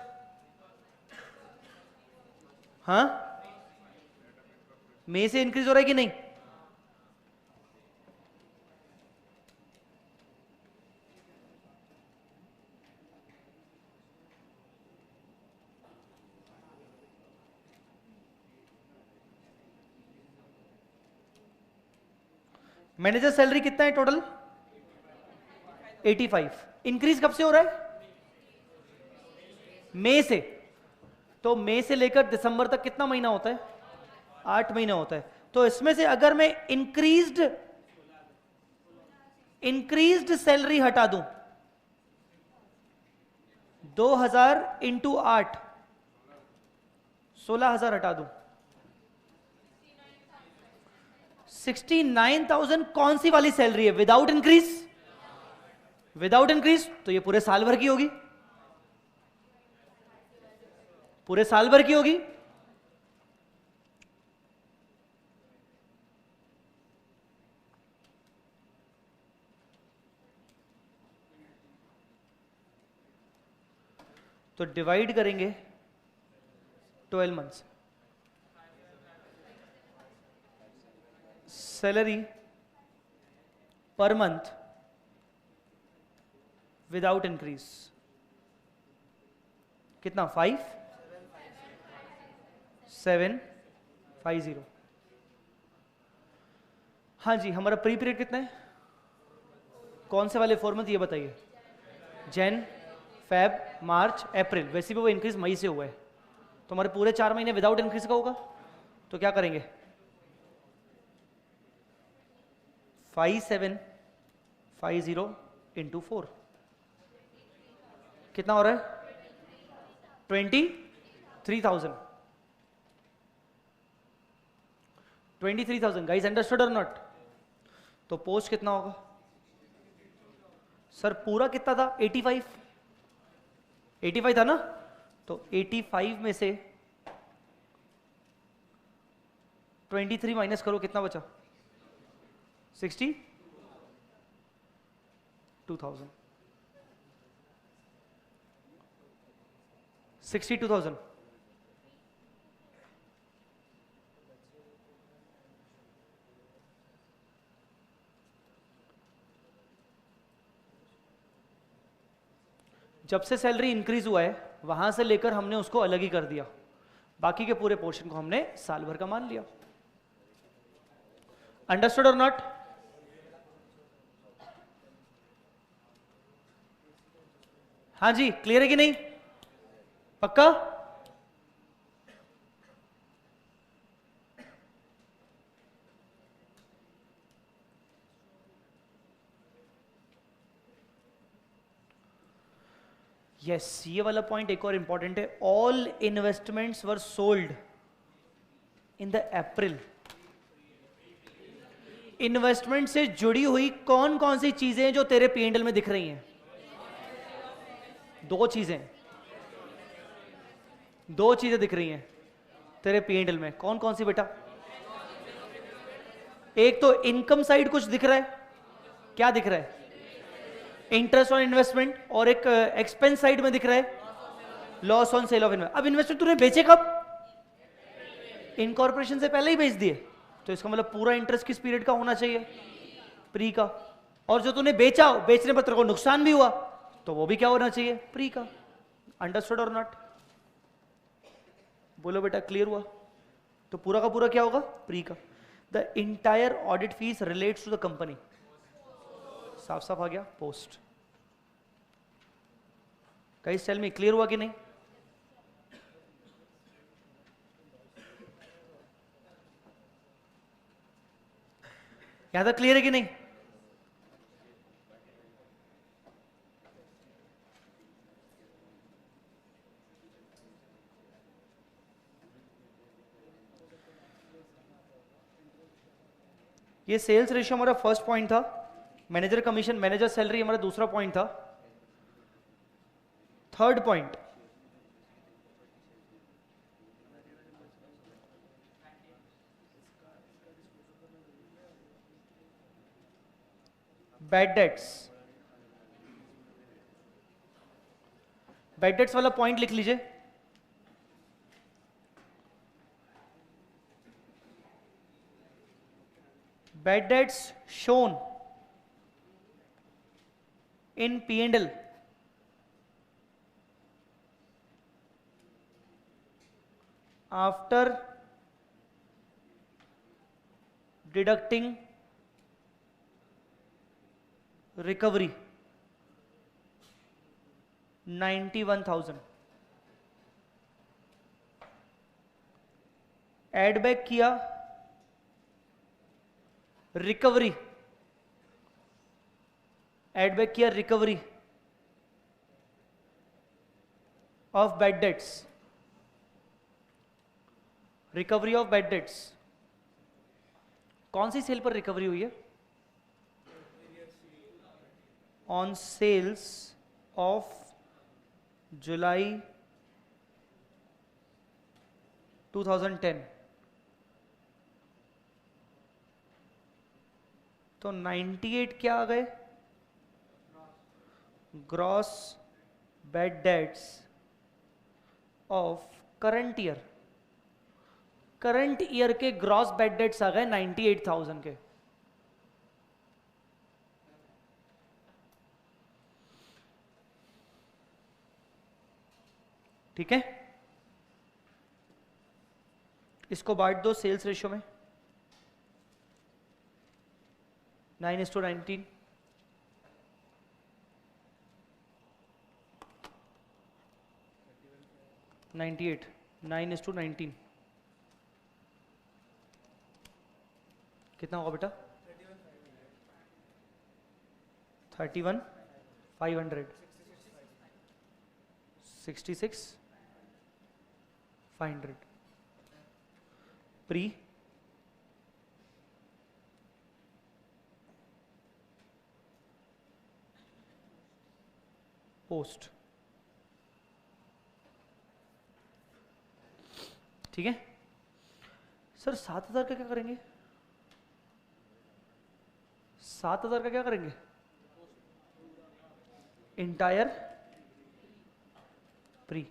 हाँ मई से इंक्रीज हो रहा है कि नहीं। मैनेजर सैलरी कितना है टोटल 85। इंक्रीज कब से हो रहा है, मई से। तो मई से लेकर दिसंबर तक कितना महीना होता है, 8 महीना होता है। तो इसमें से अगर मैं इंक्रीज्ड सैलरी हटा दूं 2000 इंटू 8, 16,000 हटा दूं, 69,000 कौन सी वाली सैलरी है, विदाउट इंक्रीज। विदाउट इंक्रीज तो ये पूरे साल भर की होगी, पूरे साल भर की होगी। तो डिवाइड करेंगे 12 months. Salary per month without increase कितना 5 750। हाँ जी, हमारा प्री पीरियड कितना है? कौन से वाले 4 मंथ ये बताइए? जैन, फेब, मार्च, अप्रैल। वैसे भी वो इंक्रीज मई से हुआ है, तो हमारे पूरे 4 महीने विदाउट इंक्रीज का होगा। तो क्या करेंगे? 5750 इंटू 4 कितना हो रहा है? 23,000। 23,000 गाइस, अंडरस्टूड और नॉट? तो पोस्ट कितना होगा सर? पूरा कितना था? 85। 85 था ना? तो 85 में से 23 माइनस करो, कितना बचा? 62,000। 62,000। जब से सैलरी इंक्रीज हुआ है वहां से लेकर हमने उसको अलग ही कर दिया, बाकी के पूरे पोर्शन को हमने साल भर का मान लिया। अंडरस्टूड और नॉट? हाँ जी, क्लियर है कि नहीं? पक्का? यस, ये वाला पॉइंट एक और इंपॉर्टेंट है। All investments were sold in the April. Investment से जुड़ी हुई कौन कौन सी चीजें जो तेरे पीएनएल में दिख रही हैं? दो चीजें दिख रही हैं तेरे पीएनएल में। कौन कौन सी बेटा? एक तो इनकम साइड कुछ दिख रहा है। क्या दिख रहा है? Interest on investment. और एक एक्सपेंस साइड में दिख रहा है loss on sale of investment. अब इन्वेस्टमेंट तूने बेचे कब? इनकॉर्पोरेशन से पहले ही बेच दिए, तो इसका मतलब पूरा इंटरेस्ट किस पीरियड का होना चाहिए? प्री का। और जो तूने बेचा, बेचने पर तेरे को नुकसान भी हुआ, तो वो भी क्या होना चाहिए? प्री का। अंडरस्टूड और नॉट? बोलो बेटा, क्लियर हुआ? तो पूरा का पूरा क्या होगा? प्री का। The entire audit fees relates to the company. साफ साफ आ गया? Post. Guys tell me, clear हुआ कि नहीं? यहां तक क्लियर है कि नहीं? ये सेल्स रेशियो हमारा फर्स्ट पॉइंट था। मैनेजर कमीशन, मैनेजर सैलरी हमारा दूसरा पॉइंट था। Third point, bad debts. Bad debts वाला पॉइंट लिख लीजिए। Bad debts shown in P&L after deducting recovery 91,000। Add back किया रिकवरी, एड बैक किया recovery of bad debts, recovery of bad debts. कौन सी सेल पर रिकवरी हुई है? On sales of July 2010। तो 98 क्या आ गए? Gross bad debts of current year. Current year के ग्रॉस बैड डेट्स आ गए 98,000 के। ठीक है? इसको बांट दो सेल्स रेशियो में, 9:19, 98, 9:19, कितना होगा बेटा? 31,500, 66,500 प्री पोस्ट। ठीक है सर, 7,000 का क्या करेंगे? 7,000 का क्या करेंगे? Entire pre.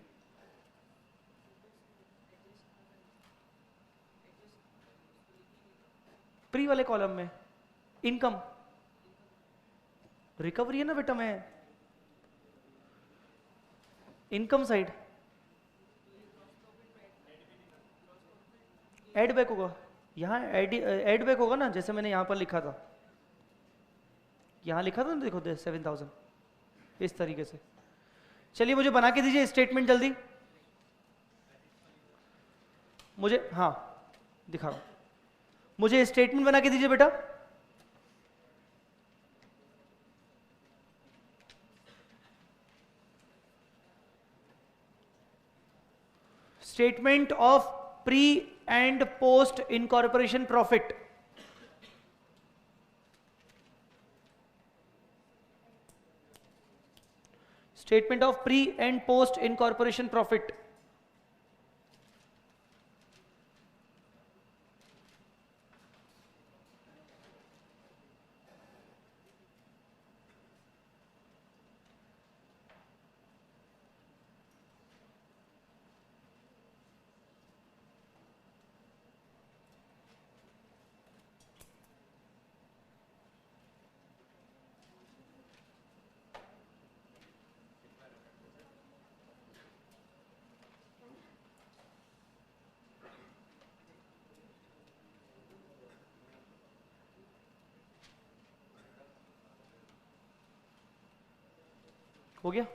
प्री वाले कॉलम में इनकम रिकवरी है ना बेटा, मैं इनकम साइड एड बैक होगा, यहाँ एड बैक होगा ना, जैसे मैंने यहाँ पर लिखा था, यहाँ लिखा था ना, देखो 7,000 इस तरीके से। चलिए मुझे बना के दीजिए स्टेटमेंट जल्दी, मुझे, हाँ दिखा रहा हूं, मुझे स्टेटमेंट बना के दीजिए बेटा। Statement of pre and post incorporation profit. Statement of pre and post incorporation profit. हो गया?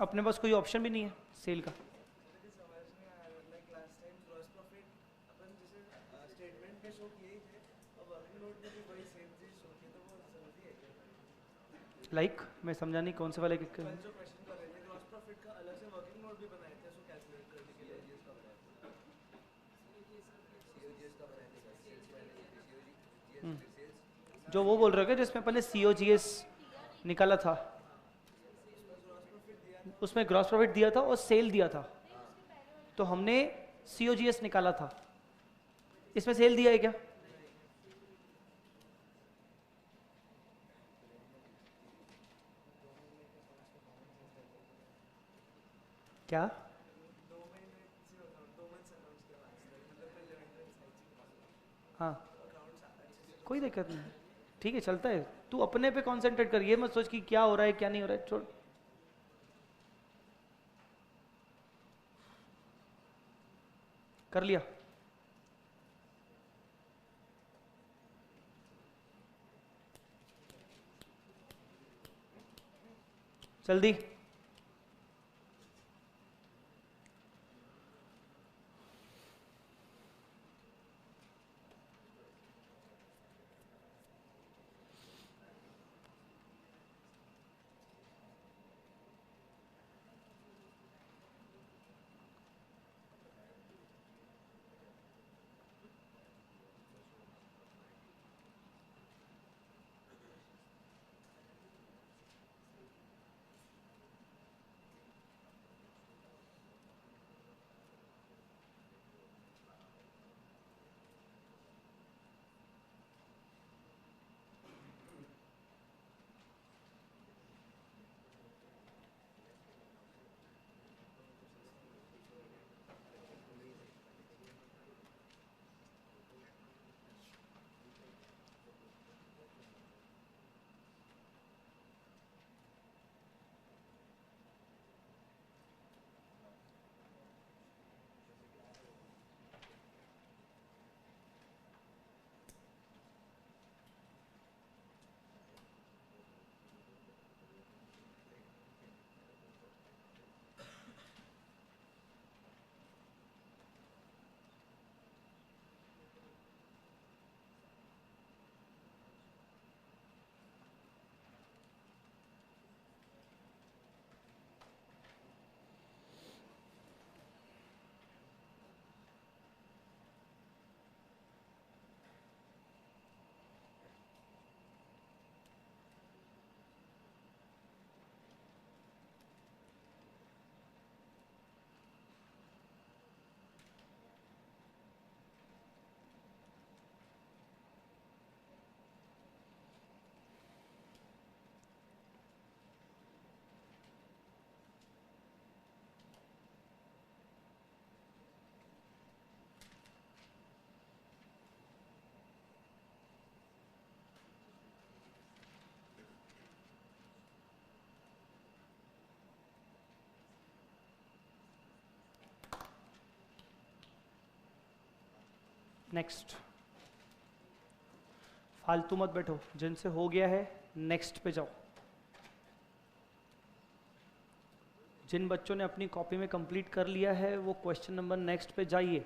अपने पास कोई ऑप्शन भी नहीं है सेल का। लाइक मैं समझा नहीं कौन से वाले जो वो बोल रहे हो क्या, जिसमें अपन ने COGS निकाला था, उसमें ग्रॉस प्रॉफिट दिया था और सेल दिया था, तो हमने COGS निकाला था, इसमें सेल दिया है क्या? क्या? हाँ कोई दिक्कत नहीं, ठीक है चलता है, तू अपने पे कॉन्सेंट्रेट कर, ये मत सोच कि क्या हो रहा है क्या नहीं हो रहा है, छोड़। कर लिया? जल्दी। नेक्स्ट, फालतू मत बैठो, जिनसे हो गया है नेक्स्ट पे जाओ। जिन बच्चों ने अपनी कॉपी में कंप्लीट कर लिया है वो क्वेश्चन नंबर नेक्स्ट पे जाइए।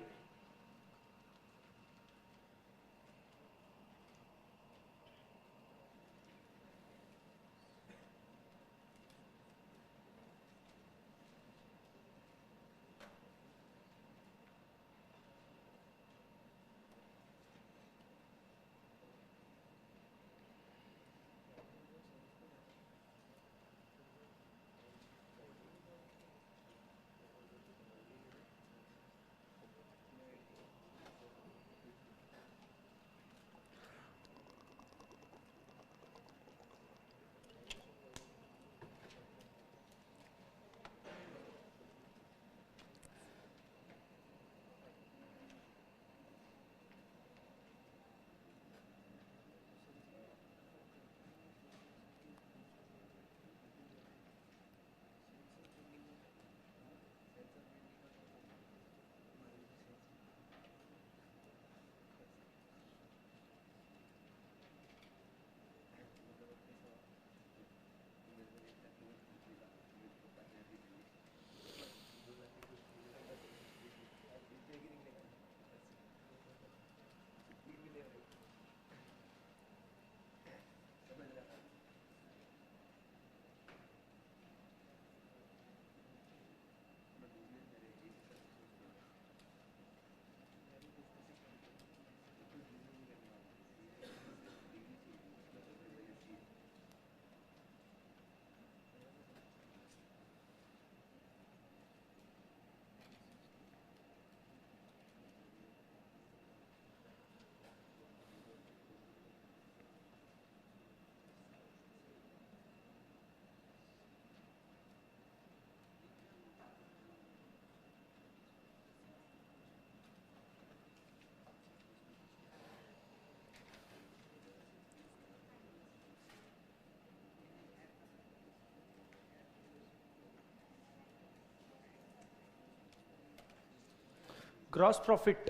ग्रॉस प्रॉफिट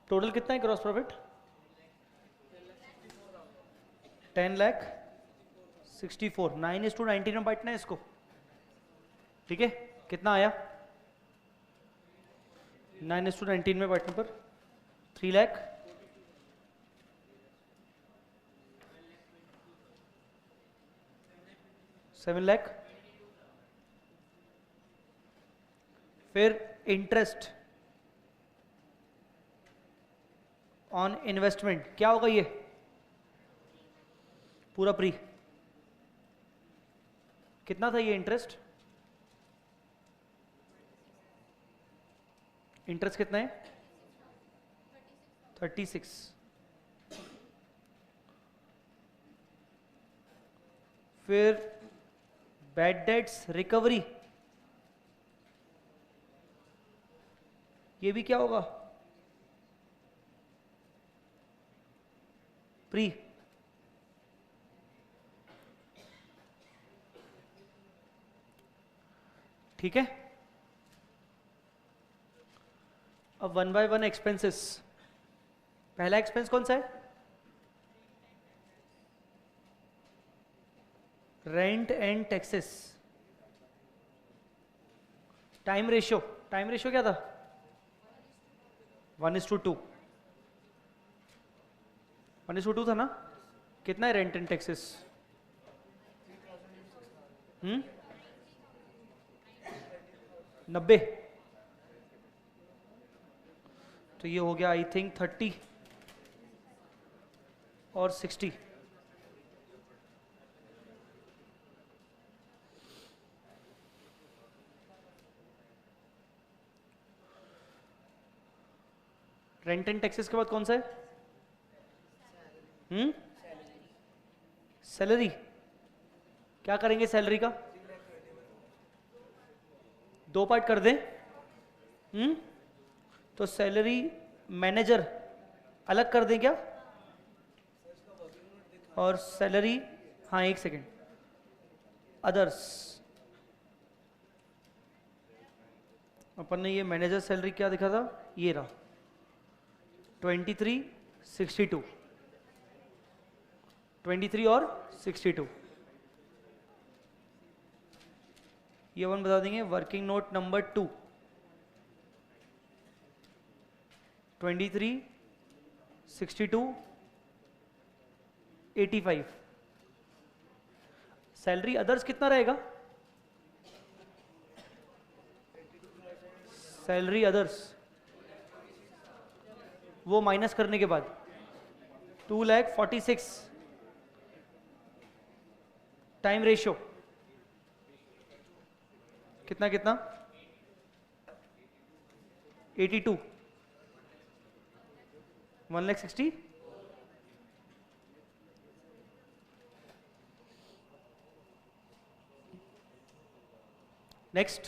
टोटल कितना है? Gross profit 10,64,000। 9:19 में बांटना है इसको, ठीक है? कितना आया? 9:19 में बांटने पर 3 लाख 7 लाख। फिर इंटरेस्ट ऑन इन्वेस्टमेंट क्या होगा? ये पूरा प्री कितना था ये इंटरेस्ट? इंटरेस्ट कितना है? 36। फिर बैड डेट्स रिकवरी, ये भी क्या होगा? प्री। ठीक है, अब 1 बाय 1 एक्सपेंसेस। पहला एक्सपेंस कौन सा है? Rent and taxes. Time ratio, time ratio क्या था? 1:2। 1:2 था ना? कितना है रेंट एंड टैक्सेस? 90। तो ये हो गया आई थिंक 30 और 60। रेंट एंड टैक्सेस के बाद कौन सा है? सैलरी। क्या करेंगे सैलरी का? 2 पार्ट कर दें। तो सैलरी मैनेजर अलग कर दें क्या? और सैलरी, हाँ एक सेकेंड, अदर्स। अपन ने ये मैनेजर सैलरी क्या दिखा था? ये रहा। 23, 62, 23 और 62, ये अपन बता देंगे। Working note number 2, 23, 62, 85। Salary others कितना रहेगा? सैलरी अदर्स वो माइनस करने के बाद 2,46,000। टाइम रेशियो कितना कितना? 82, 1,60,000। नेक्स्ट,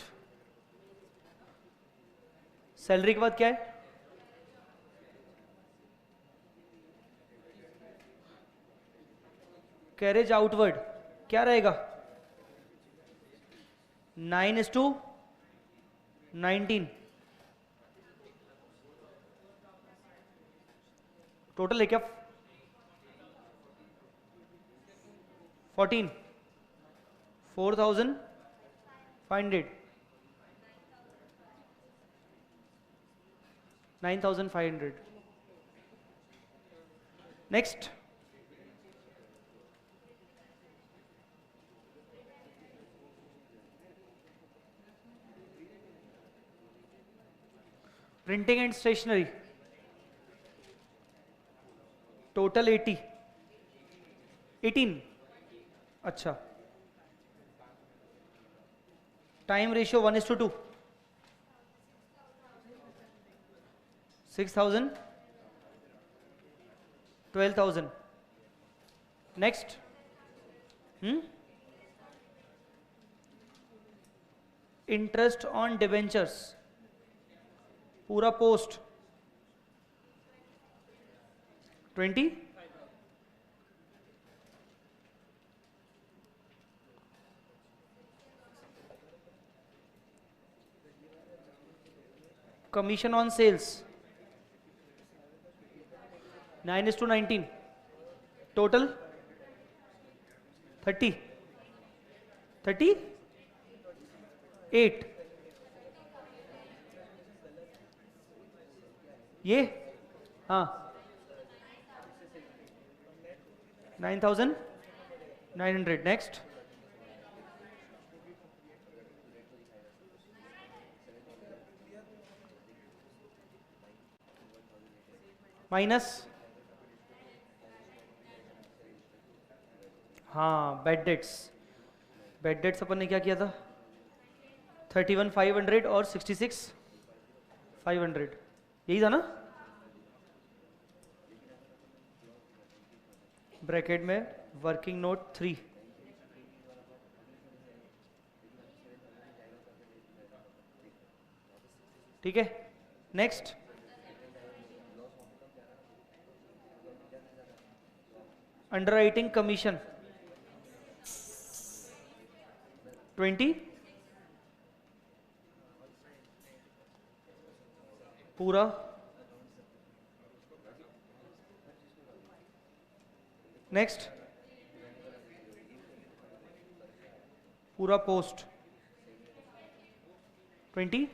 सैलरी के बाद क्या है? कैरेज आउटवर्ड क्या रहेगा? 9:19। टोटल है क्या? 14, 4,500, 9,500। Next, printing and stationery total 80, 18। अच्छा, time ratio 1:2, 6,000, 12,000। Next, interest on debentures पूरा post 20, commission on sales 9:19, total 30, 38। ये हाँ 9,900। नेक्स्ट, माइनस, हाँ बेड डेट्स। बेड डेट्स अपन ने क्या किया था? 31,500 और 66,500, यही था ना? ब्रैकेट में वर्किंग नोट 3, ठीक है। नेक्स्ट, अंडरराइटिंग कमीशन 20, पूरा। नेक्स्ट, पूरा पोस्ट 20,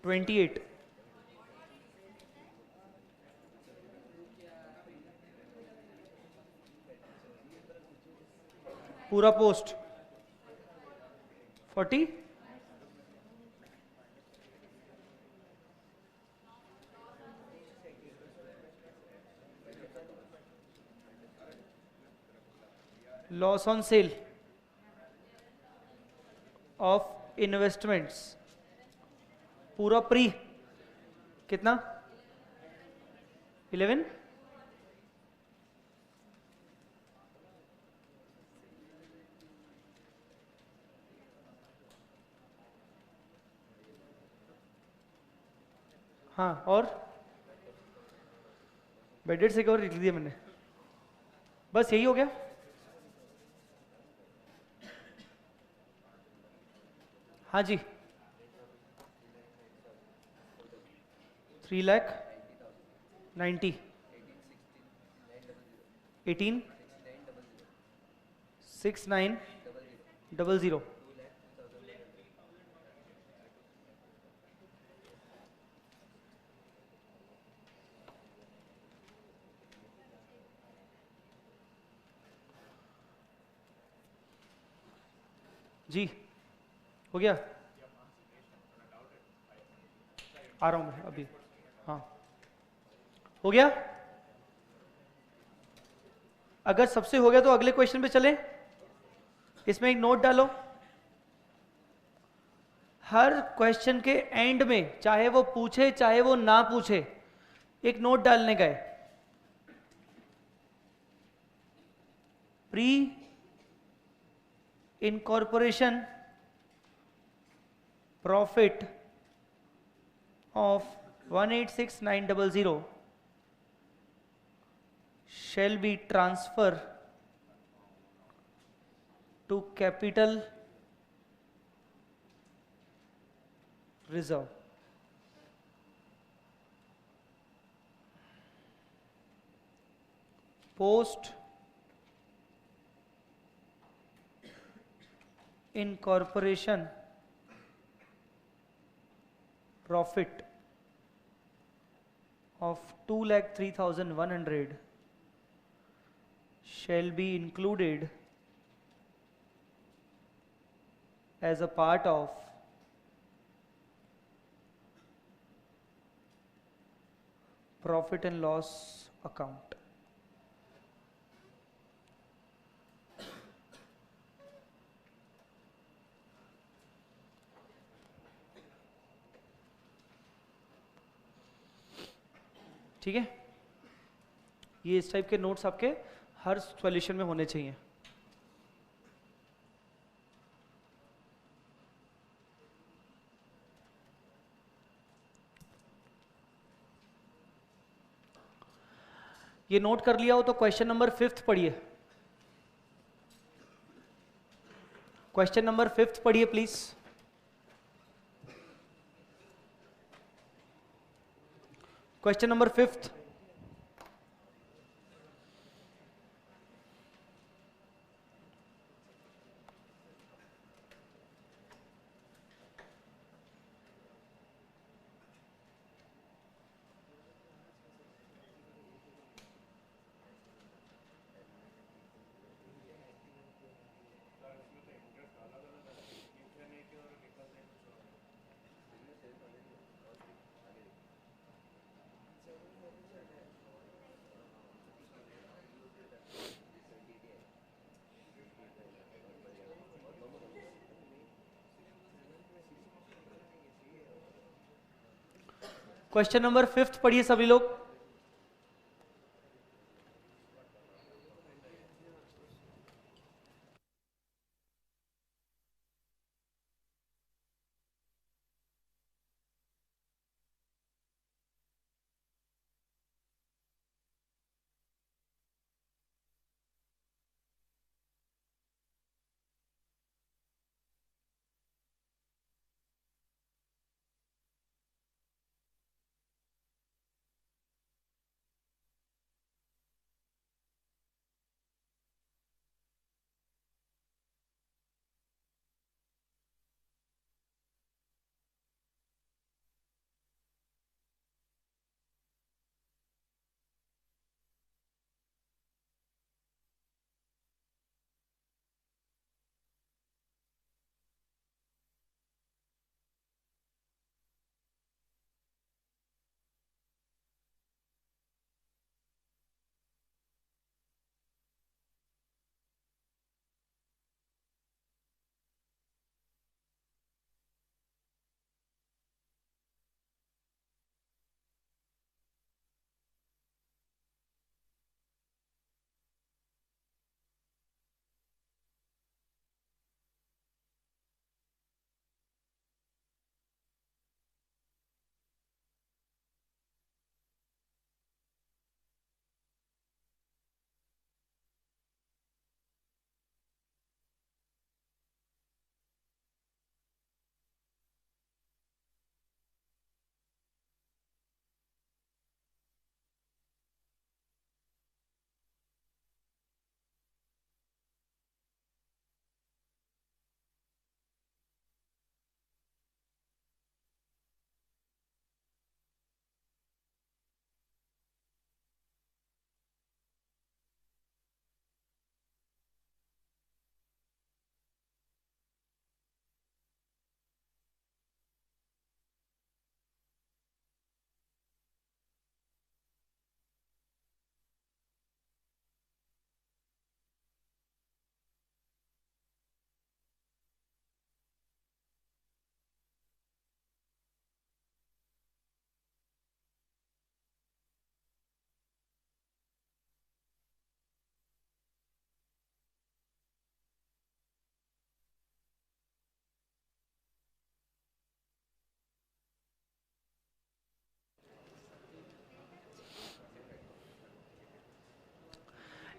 28। पूरा post 40, loss on sale of investments पूरा प्री कितना? 11, हाँ। और बेडेड से कवर लिख दिया मैंने, बस यही हो गया। हाँ जी, 3,90,000 18 6900 जी हो गया। आ रहा हूं मैं अभी। हाँ हो गया। अगर सबसे हो गया तो अगले क्वेश्चन पे चलें। इसमें एक नोट डालो, हर क्वेश्चन के एंड में चाहे वो पूछे चाहे वो ना पूछे एक नोट डालने का है। Pre incorporation profit of 186,900 shall be transferred to capital reserve. Post incorporation profit of 2,03,100 shall be included as a part of profit and loss account. ठीक है, ये इस टाइप के नोट्स आपके हर सॉल्यूशन में होने चाहिए। ये नोट कर लिया हो तो क्वेश्चन नंबर 5 पढ़िए। क्वेश्चन नंबर 5 पढ़िए please. Question number 5। Question number 5 पढ़िए सभी लोग।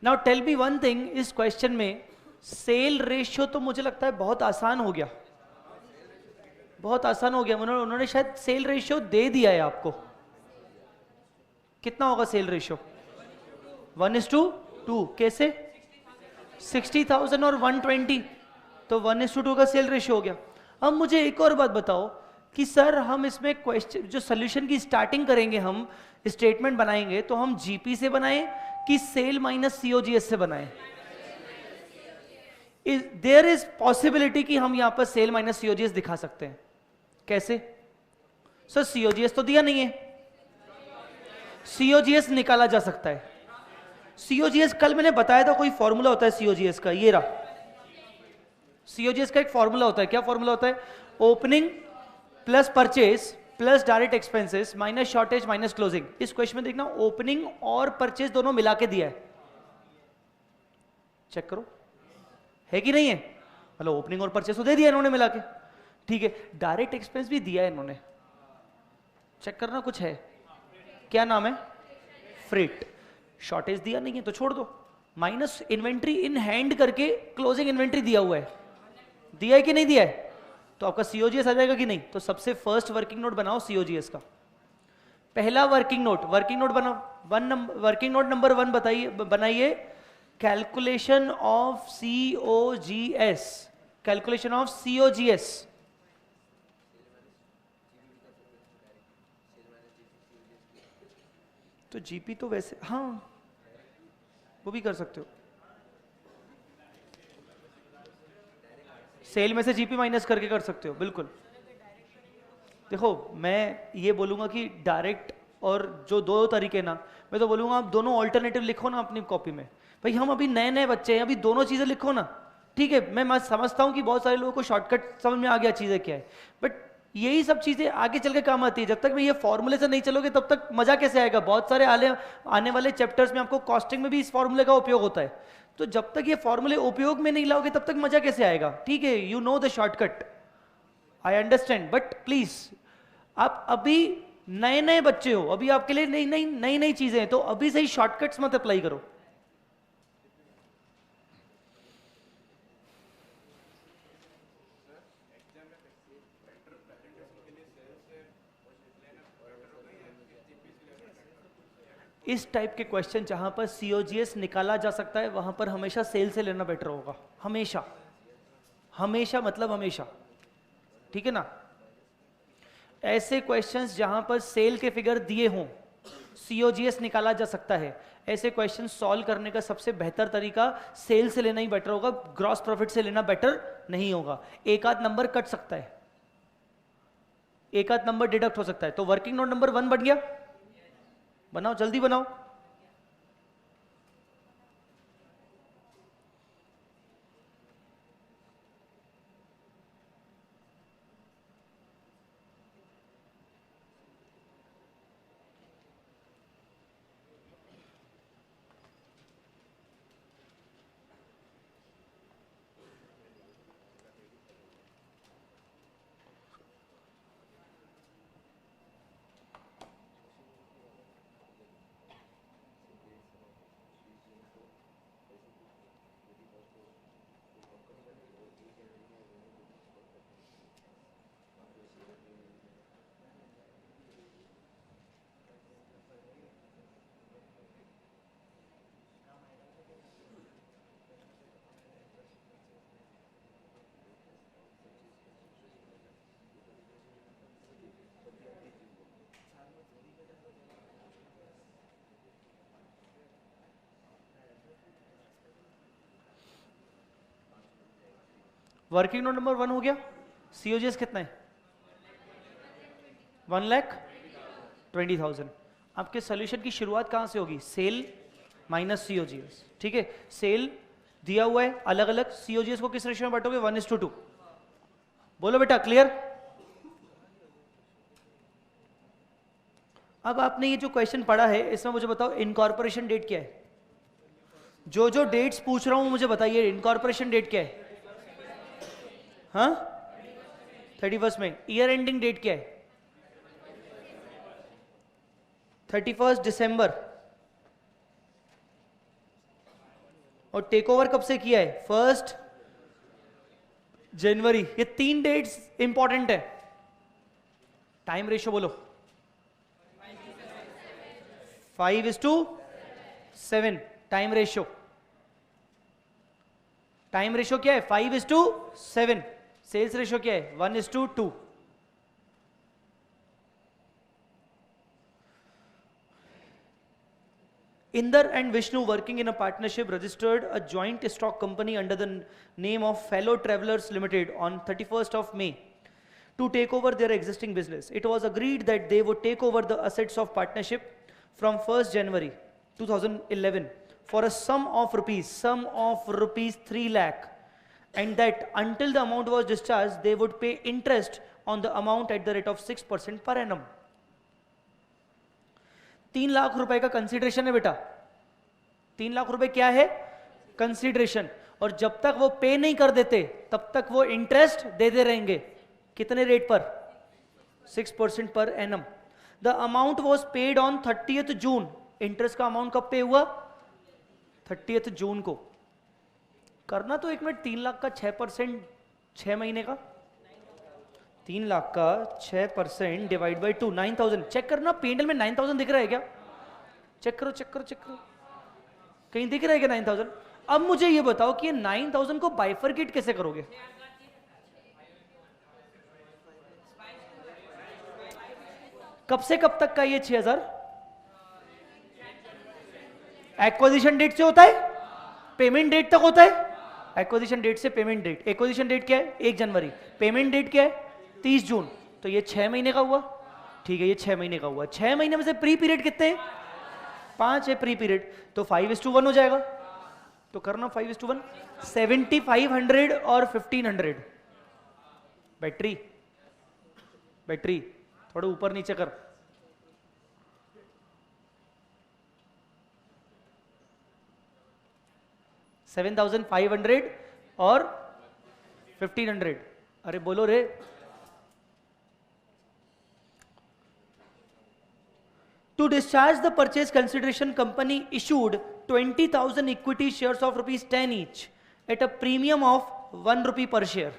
Now tell me one thing, इस क्वेश्चन में सेल रेशियो तो मुझे लगता है बहुत आसान हो गया, बहुत आसान हो गया। उन्होंने शायद सेल रेशियो दे दिया है आपको। कितना होगा सेल रेशियो? 1:2। कैसे? 60,000 और 120, तो 1:2 का सेल रेशियो हो गया। अब मुझे एक और बात बताओ कि सर हम इसमें क्वेश्चन जो सोल्यूशन की स्टार्टिंग करेंगे, हम स्टेटमेंट बनाएंगे, तो हम जीपी से बनाएं कि सेल माइनस सीओजीएस से बनाएं? देयर इज पॉसिबिलिटी कि हम यहां पर सेल माइनस सीओजीएस दिखा सकते हैं। कैसे? सर सीओजीएस तो दिया नहीं है, सीओजीएस निकाला जा सकता है। सीओजीएस कल मैंने बताया था, कोई फॉर्मूला होता है सीओजीएस का, ये रहा। सीओजीएस का एक फॉर्मूला होता है। क्या फॉर्मूला होता है? Opening plus purchase plus direct expenses minus shortage minus closing. इस क्वेश्चन में देखना ओपनिंग और परचेज दोनों मिला के दिया है, चेक करो है कि नहीं है। मतलब ओपनिंग और परचेज तो दे दिया इन्होंने मिला के, ठीक है। डायरेक्ट एक्सपेंस भी दिया है इन्होंने, चेक करना कुछ है। क्या नाम है? फ्रेट। शॉर्टेज दिया नहीं है तो छोड़ दो। माइनस इन्वेंट्री इन हैंड करके क्लोजिंग इन्वेंट्री दिया हुआ है, दिया है कि नहीं दिया है? तो आपका सीओजीएस आ जाएगा कि नहीं? तो सबसे फर्स्ट वर्किंग नोट बनाओ सीओजीएस का। पहला वर्किंग नोट बनाओ। वर्किंग नोट नंबर 1 बताइए, बनाइए calculation of COGS. Calculation of COGS. तो जीपी तो वैसे हाँ वो भी कर सकते हो, सेल में से जीपी माइनस करके कर सकते हो, बिल्कुल। देखो मैं ये बोलूंगा कि डायरेक्ट और जो दो तरीके ना, मैं तो बोलूंगा आप दोनों ऑल्टरनेटिव लिखो ना अपनी कॉपी में। भाई हम अभी नए नए बच्चे हैं, अभी दोनों चीजें लिखो ना, ठीक है। मैं समझता हूं कि बहुत सारे लोगों को शॉर्टकट समझ में आ गया चीजें क्या है, बट यही सब चीजें आगे चल के काम आती है। जब तक मैं ये फॉर्मूले से नहीं चलोगे तब तक मजा कैसे आएगा? बहुत सारे आने वाले चैप्टर्स में आपको कॉस्टिंग में भी इस फॉर्मूले का उपयोग होता है, तो जब तक ये फॉर्मूले उपयोग में नहीं लाओगे तब तक मजा कैसे आएगा? ठीक है, you know the shortcut, I understand, but please आप अभी नए नए बच्चे हो, अभी आपके लिए नई नई चीजें हैं, तो अभी से ही शॉर्टकट्स मत अप्लाई करो। इस टाइप के क्वेश्चन जहां पर सीओजीएस निकाला जा सकता है वहां पर हमेशा सेल से लेना बेटर होगा, हमेशा हमेशा, मतलब हमेशा, ठीक है ना। ऐसे क्वेश्चंस जहां पर सेल के फिगर दिए हों, सीओजीएस निकाला जा सकता है, ऐसे क्वेश्चन सॉल्व करने का सबसे बेहतर तरीका सेल से लेना ही बेटर होगा, ग्रॉस प्रॉफिट से लेना बेटर नहीं होगा। एक आध नंबर कट सकता है, एक आध नंबर डिडक्ट हो सकता है। तो वर्किंग नोट नंबर 1 बन गया, बनाओ जल्दी बनाओ। वर्किंग नोट नंबर 1 हो गया। सीओजीएस कितना है? 1,20,000। आपके सोल्यूशन की शुरुआत कहां से होगी? सेल माइनस सीओजीएस, ठीक है। सेल दिया हुआ है अलग अलग, सीओजीएस को किस रेशियो में बांटोगे? 1:2। बोलो बेटा, क्लियर? अब आपने ये जो क्वेश्चन पढ़ा है इसमें मुझे बताओ इनकॉर्पोरेशन डेट क्या है? जो जो डेट्स पूछ रहा हूं मुझे बताइए, इनकॉर्पोरेशन डेट क्या है? हाँ 31 में। ईयर एंडिंग डेट क्या है? 31 दिसंबर। और टेक ओवर कब से किया है? 1 जनवरी। ये 3 डेट्स इंपॉर्टेंट है। टाइम रेशियो बोलो। 5:7। टाइम रेशियो, टाइम रेशियो क्या है? 5:7। सेल्स रेशियो क्या है? 1:2। Inder and Vishnu, working in a partnership, registered a joint stock company under the name of Fellow Travelers Limited on 31st of May to take over their existing business. It was agreed that they would take over the assets of partnership from 1st January 2011 for a sum of rupees 3 lakh, and that until the amount was discharged, they would pay interest on the amount at the rate of 6% per annum. 3 lakh रुपए का consideration है बेटा। 3 लाख रुपए क्या है? Consideration. और जब तक वो पे नहीं कर देते तब तक वो इंटरेस्ट देते रहेंगे। कितने रेट पर? 6% per annum. The amount was paid on 30th June. Interest का अमाउंट कब पे हुआ? 30th जून को। करना तो 1 मिनट। 3 लाख का 6%, 6 महीने का 3 लाख का 6% डिवाइड बाई 2, 9000। चेक करना पेंडल में 9000 दिख रहा है क्या? चेक करो चेक करो चेक करो, कहीं दिख रहा है क्या 9000? अब मुझे ये बताओ कि ये 9000 को बाइफरकेट कैसे करोगे? कब से कब तक का ये 6000? एक्विजिशन डेट से होता है, पेमेंट डेट तक होता है। एक्विजिशन डेट से पेमेंट डेट। एक्विजिशन डेट क्या है? 1 जनवरी। पेमेंट डेट क्या है? 30 जून। तो ये 6 महीने का हुआ। ठीक है, ये 6 महीने का हुआ। 6 महीने में से प्री पीरियड कितने हैं? 5 है प्री पीरियड। तो 5:1 हो जाएगा। तो करना 5:1। 7500 और 1500। बैटरी बैटरी थोड़ा ऊपर नीचे कर। 7500 और 1500। अरे बोलो रे। To discharge the purchase consideration, company issued 20,000 equity shares of rupees 10 each at a premium of 1 rupee per share.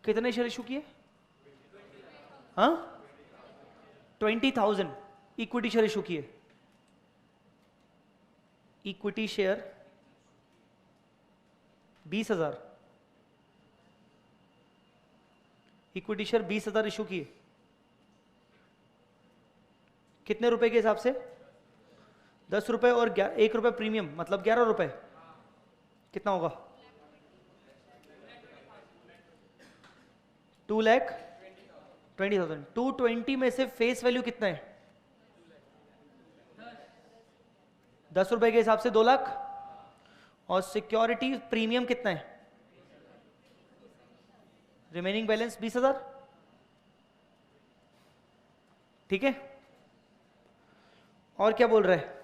कितने शेयर इशू किए? हाँ, 20,000 इक्विटी शेयर इशू किए। Equity share 20,000। Equity share 20,000 issue किए। कितने रुपए के हिसाब से? 10 रुपए और 1 रुपए प्रीमियम, मतलब 11 रुपए। कितना होगा? 2,20,000। 220 में से फेस वैल्यू कितना है? 10 रुपए के हिसाब से 2 लाख। और सिक्योरिटी प्रीमियम कितना है? Remaining balance 20,000। ठीक है, और क्या बोल रहा है?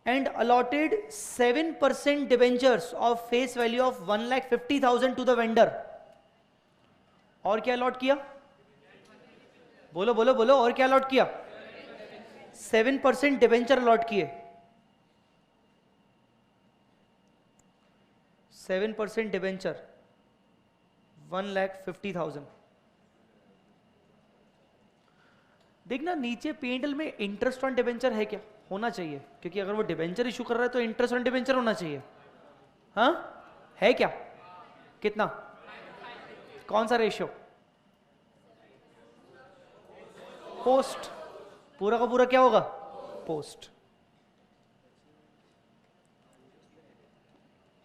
And allotted 7% debentures of face value of 1,50,000 to the vendor. और क्या अलॉट किया? बोलो बोलो बोलो, और क्या अलॉट किया? 7% डिबेंचर अलॉट किए। 7% डिबेंचर 1,50,000। देखना नीचे पेंडल में इंटरेस्ट ऑन डिबेंचर है क्या? होना चाहिए, क्योंकि अगर वो डिबेंचर इशू कर रहा है तो इंटरेस्ट ऑन डिबेंचर होना चाहिए। हाँ, है क्या? कितना? कौन सा रेशियो? पोस्ट। पूरा का पूरा क्या होगा? पोस्ट।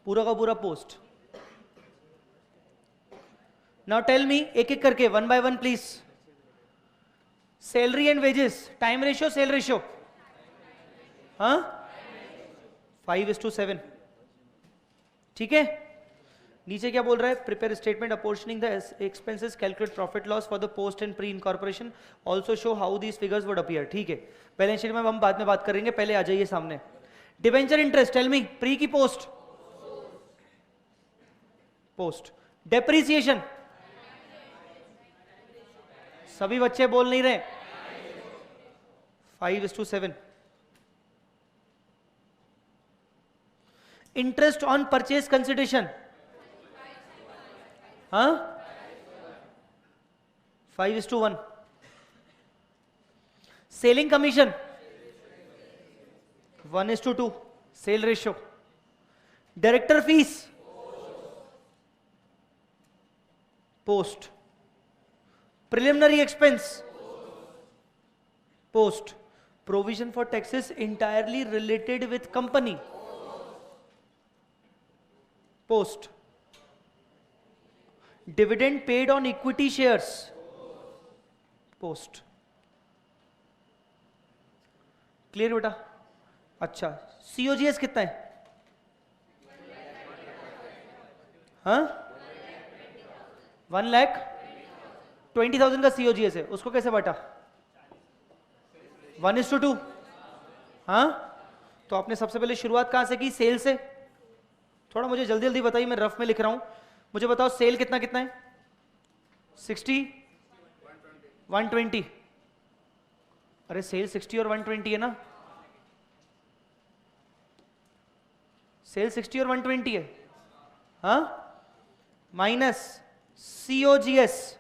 पूरा का पूरा पोस्ट। नाउ टेल मी, एक एक करके, 1 by 1 please. Salary and wages, time ratio, sale ratio. हाँ, 5:7। ठीक है, नीचे क्या बोल रहा है? Prepare statement apportioning the expenses, calculate profit loss for the post and pre incorporation, also show how these figures would appear. ठीक है, बैलेंस शीट में हम बाद में बात करेंगे, पहले आ जाइए सामने। Debenture interest, tell me, pre की पोस्ट? पोस्ट। डेप्रीसिएशन, सभी बच्चे बोल नहीं रहे। 5:7। इंटरेस्ट ऑन परचेज कंसिडरेशन, हाँ 5:1. Selling commission 1:2. Sale ratio. Director fees post. Preliminary expense post. Provision for taxes entirely related with company post. Dividend paid on equity shares post. Clear बेटा? अच्छा, COGS कितना है? हाँ 1,20,000 का सीओजीएस है, उसको कैसे बांटा? 1:2. हाँ, तो आपने सबसे पहले शुरुआत कहां से की? सेल से. थोड़ा मुझे जल्दी जल्दी बताइए, मैं रफ में लिख रहा हूं. मुझे बताओ सेल कितना कितना है? 60, 120. अरे सेल 60 और 120 है ना? सेल 60 और 120 है. हाँ, माइनस सीओजीएस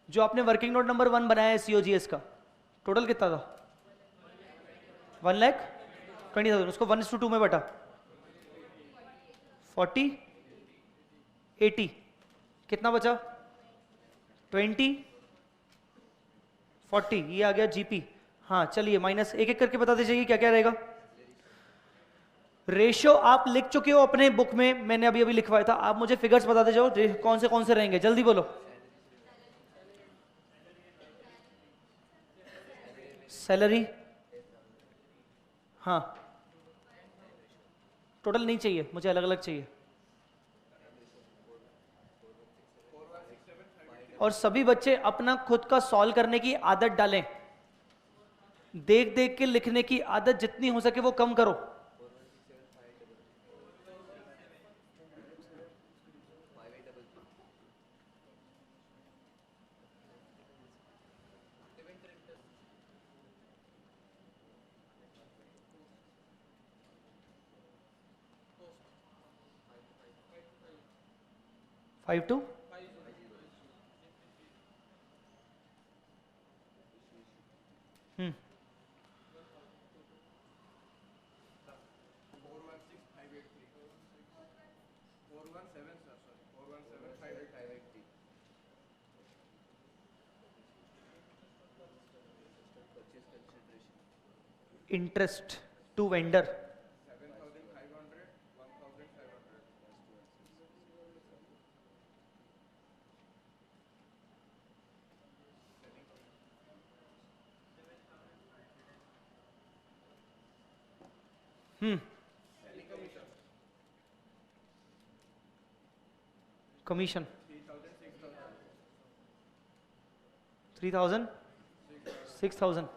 जो आपने वर्किंग नोट नंबर 1 बनाया है सीओजीएस का, टोटल कितना था? 1,20,000. उसको 1:2 में बटा. 40, 80 कितना बचा? 20, 40. ये आ गया जीपी. हाँ चलिए, माइनस एक एक करके बता दीजिए क्या क्या रहेगा. रेशियो आप लिख चुके हो अपने बुक में, मैंने अभी अभी लिखवाया था. आप मुझे फिगर्स बता दीजिए कौन से रहेंगे, जल्दी बोलो. सैलरी, हाँ टोटल नहीं चाहिए मुझे, अलग अलग चाहिए. और सभी बच्चे अपना खुद का सॉल्व करने की आदत डालें. देख देख के लिखने की आदत जितनी हो सके वो कम करो. Five two interest to vendor. Commission 3,000, 6,000.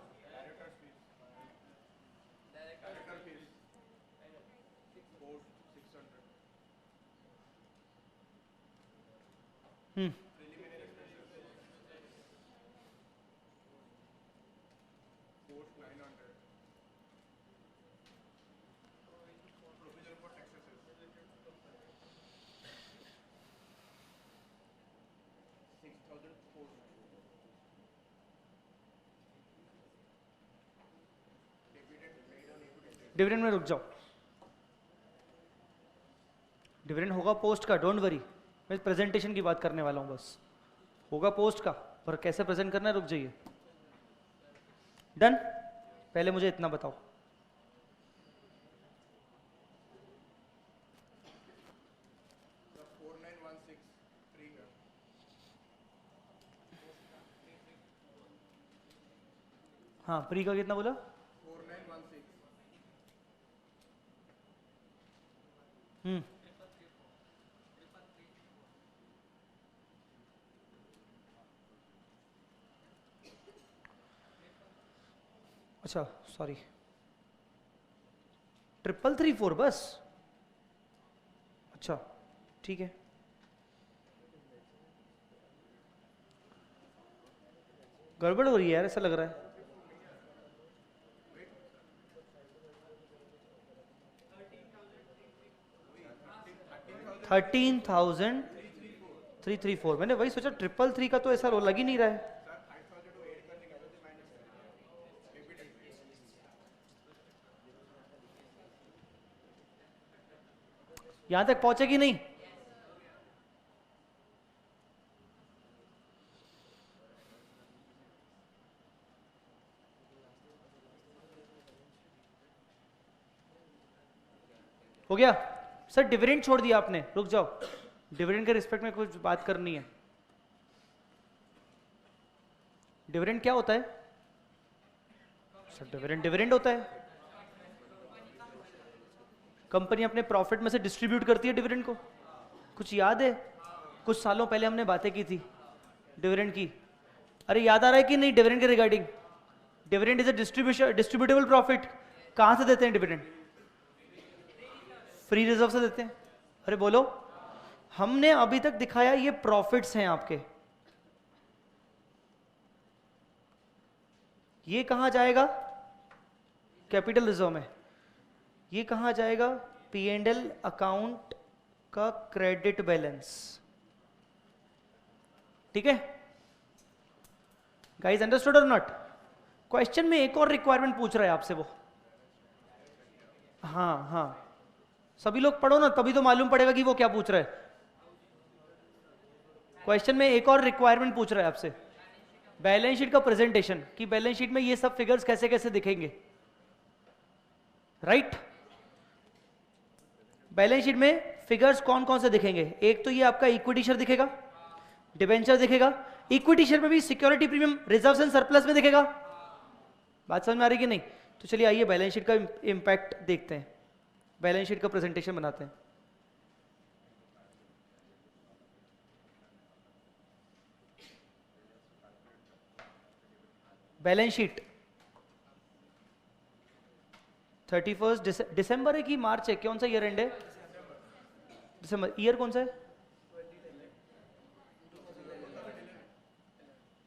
Dividend में रुक जाओ. डिविडेंड होगा पोस्ट का, डोंट वरी. मैं प्रेजेंटेशन की बात करने वाला हूं बस. होगा पोस्ट का, पर कैसे प्रेजेंट करना है रुक जाइए. डन. पहले मुझे इतना बताओ. हाँ प्री का कितना बोला? 4916. अच्छा सॉरी, 3,334 बस. अच्छा ठीक है. गड़बड़ हो रही है यार, ऐसा लग रहा है. 13,334। मैंने वही सोचा 333 का तो ऐसा लग ही नहीं रहा है। यहां तक पहुंचेगी नहीं? हो गया सर? डिविडेंड छोड़ दिया आपने, रुक जाओ, डिविडेंड के रिस्पेक्ट में कुछ बात करनी है। डिविडेंड क्या होता है सर? डिविडेंड डिविडेंड होता है, कंपनी अपने प्रॉफिट में से डिस्ट्रीब्यूट करती है डिविडेंड को। कुछ याद है? कुछ सालों पहले हमने बातें की थी डिविडेंड की। अरे याद आ रहा है कि नहीं डिविडेंड के regarding? Dividend is a distributable profit. कहां से देते हैं डिविडेंड? फ्री रिजर्व से देते हैं। अरे बोलो, हमने अभी तक दिखाया ये प्रॉफिट्स हैं आपके। ये कहां जाएगा? कैपिटल रिजर्व में। ये कहां जाएगा? P&L अकाउंट का क्रेडिट बैलेंस। ठीक है गाइस, अंडरस्टूड और नॉट? क्वेश्चन में एक और रिक्वायरमेंट पूछ रहा है आपसे वो। हाँ हाँ, सभी लोग पढ़ो ना, तभी तो मालूम पड़ेगा कि वो क्या पूछ रहा है। क्वेश्चन में एक और रिक्वायरमेंट पूछ रहा है आपसे, बैलेंस शीट का प्रेजेंटेशन, कि बैलेंस शीट में ये सब फिगर्स कैसे कैसे दिखेंगे, राइट? बैलेंस शीट में फिगर्स कौन कौन से दिखेंगे? एक तो ये आपका इक्विटी शेयर दिखेगा, डिबेंचर दिखेगा, इक्विटी शेयर में भी security premium, reserves and surplus में दिखेगा। बात समझ में आ रही कि नहीं? तो चलिए आइए बैलेंस शीट का इंपैक्ट देखते हैं, बैलेंस शीट का प्रेजेंटेशन बनाते हैं। बैलेंस शीट 31 दिसंबर है कि मार्च है? कौन सा ईयर एंड है? दिसंबर। ईयर कौन सा है?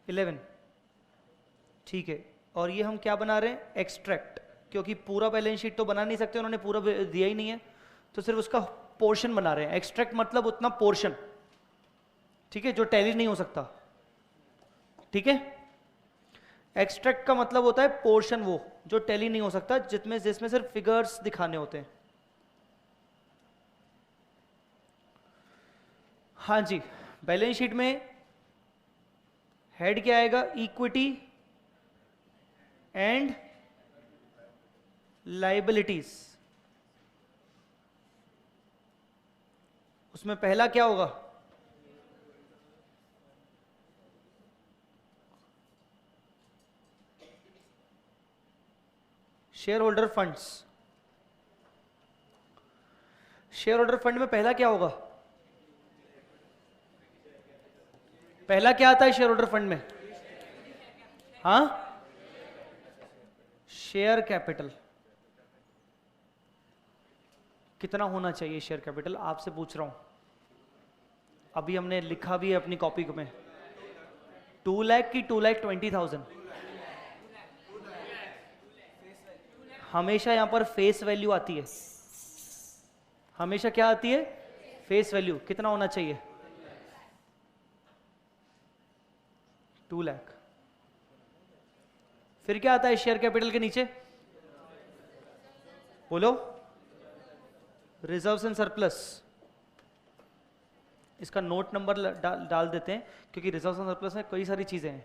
11। ठीक है, और ये हम क्या बना रहे हैं? एक्सट्रैक्ट, क्योंकि पूरा बैलेंस शीट तो बना नहीं सकते, उन्होंने पूरा दिया ही नहीं है, तो सिर्फ उसका पोर्शन बना रहे हैं। एक्सट्रैक्ट मतलब उतना पोर्शन, ठीक है, जो टैली नहीं हो सकता। ठीक है, एक्सट्रैक्ट का मतलब होता है पोर्शन, वो जो टैली नहीं हो सकता, जिसमें सिर्फ फिगर्स दिखाने होते हैं। हाँ जी, बैलेंस शीट में हेड क्या आएगा? Equity and liabilities. उसमें पहला क्या होगा? Share holder funds. Share holder fund में पहला क्या होगा? पहला क्या आता है शेयर होल्डर फंड में? हाँ, शेयर कैपिटल। कितना होना चाहिए शेयर कैपिटल? आपसे पूछ रहा हूं, अभी हमने लिखा भी है अपनी कॉपी में। 2 लाख की 2,20,000? हमेशा यहां पर फेस वैल्यू आती है। हमेशा क्या आती है? Face value. कितना होना चाहिए? 2 लाख। फिर क्या आता है शेयर कैपिटल के नीचे? बोलो। Reserves and surplus. इसका नोट नंबर डाल देते हैं, क्योंकि रिजर्व्स एंड सरप्लस में कई सारी चीजें हैं।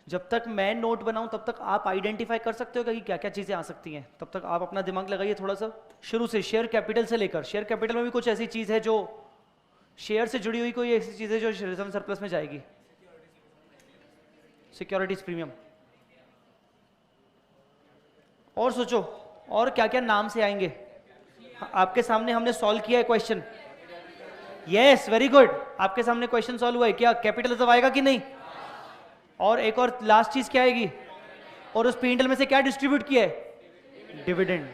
जब तक मैं नोट बनाऊं तब तक आप आइडेंटिफाई कर सकते हो कि क्या क्या चीजें आ सकती हैं। तब तक आप अपना दिमाग लगाइए थोड़ा सा, शुरू से शेयर कैपिटल से लेकर। शेयर कैपिटल में भी कुछ ऐसी चीज है जो शेयर से जुड़ी हुई, कोई ऐसी चीज है जो रिजर्व सरप्लस में जाएगी। Securities premium. और सोचो और क्या क्या नाम से आएंगे। आपके सामने हमने सॉल्व किया है क्वेश्चन। Yes, very good. आपके सामने क्वेश्चन सॉल्व हुआ है। क्या कैपिटल रिजर्व आएगा कि नहीं? और एक और लास्ट चीज क्या आएगी? और उस P&L में से क्या डिस्ट्रीब्यूट किया है? डिविडेंड।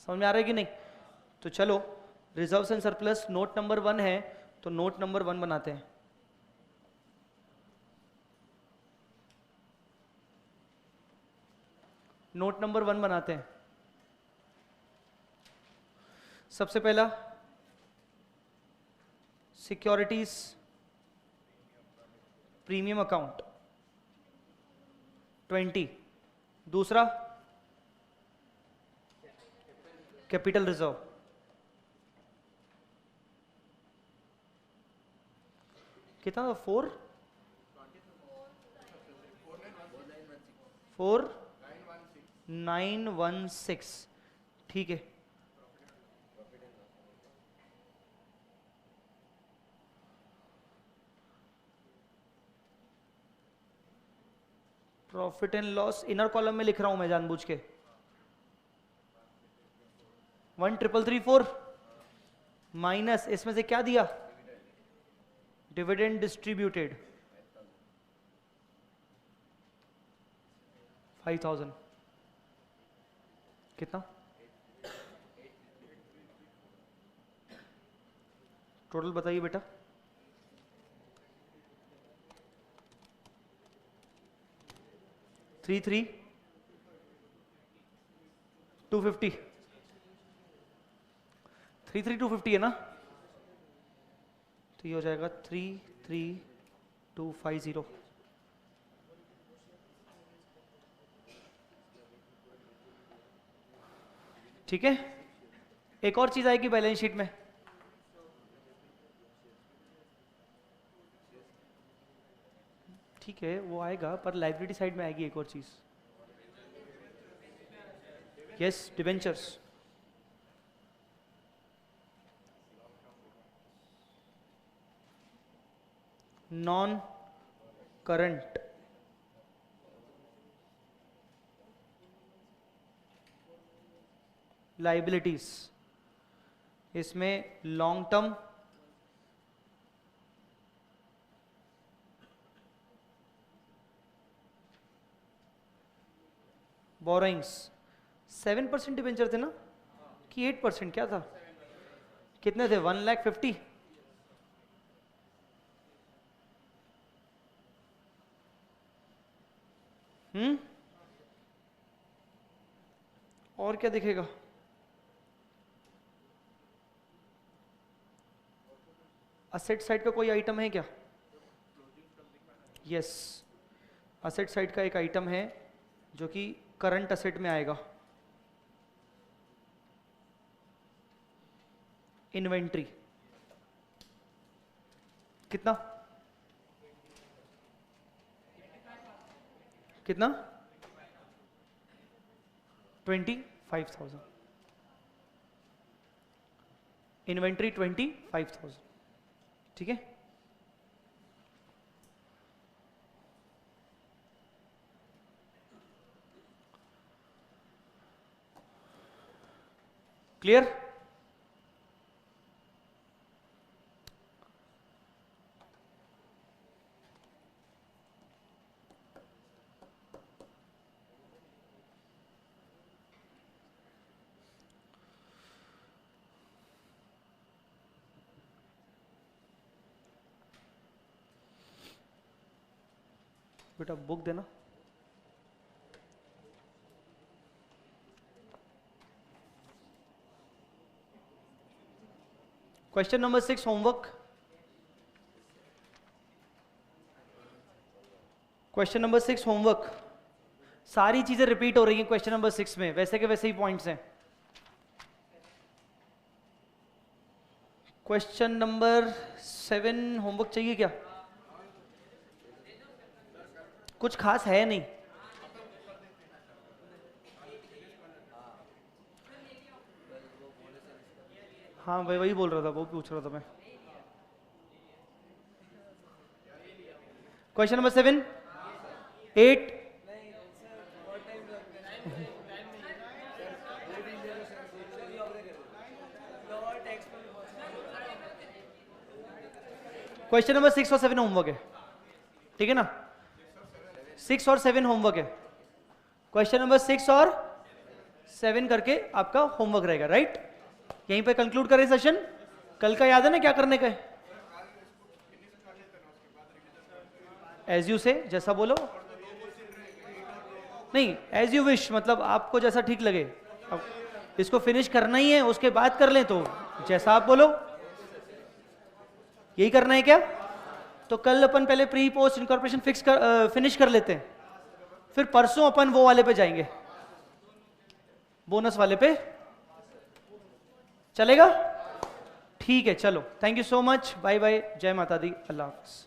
समझ में आ रहा है कि नहीं? तो चलो, reserves and surplus note number 1 है, तो नोट नंबर 1 बनाते हैं। नोट नंबर 1 बनाते हैं। सबसे पहला सिक्योरिटीज प्रीमियम अकाउंट 20, दूसरा कैपिटल रिजर्व, कितना था? 4916, ठीक है। Profit and loss inner column में लिख रहा हूं मैं जानबूझ के। 1334 माइनस इसमें से क्या दिया? डिविडेंड डिस्ट्रीब्यूटेड 5000, कितना टोटल बताइए बेटा? 33,250, 33,250 है ना? तो ये हो जाएगा 33,250। ठीक है। एक और चीज आएगी बैलेंस शीट में, ठीक है वो आएगा, पर लाइबिलिटी साइड में आएगी एक और चीज। Yes, debentures. Non current liabilities, इसमें लॉन्ग टर्म बोरोइंग्स 7% डिबेंचर थे ना कि 8%? क्या था? कितने थे? 1,50,000। और क्या दिखेगा? असेट साइड का कोई आइटम है क्या? यस, असेट साइड का एक आइटम है जो कि करंट असेट में आएगा, इन्वेंट्री। कितना? कितना? 25,000। इन्वेंट्री 25,000, ठीक है। क्लियर? बेटा बुक देना। Question number 6 homework. Question number 6 homework. सारी चीजें रिपीट हो रही हैं क्वेश्चन नंबर 6 में, वैसे के वैसे ही पॉइंट्स हैं। क्वेश्चन नंबर 7 होमवर्क चाहिए क्या? कुछ खास है नहीं। हाँ भाई वही बोल रहा था, वो पूछ रहा था मैं। Question number 7, 8। क्वेश्चन नंबर 6 और 7 होमवर्क है, ठीक है ना? 6 और 7 होमवर्क है। क्वेश्चन नंबर 6 और 7 करके आपका होमवर्क रहेगा, राइट? यहीं पे कंक्लूड करें सेशन। कल का याद है ना क्या करने का है? एज यू से, जैसा बोलो। नहीं, एज यू विश, मतलब आपको जैसा ठीक लगे। अब इसको फिनिश करना ही है, उसके बाद कर लें तो जैसा आप बोलो। यही करना है क्या? तो कल अपन पहले प्री पोस्ट इनकॉर्पोरेशन फिनिश कर लेते हैं, फिर परसों अपन वो वाले पे जाएंगे, बोनस वाले पे। चलेगा? ठीक है, चलो, thank you so much, bye bye, जय माता दी, अल्लाह हाफ़िज़।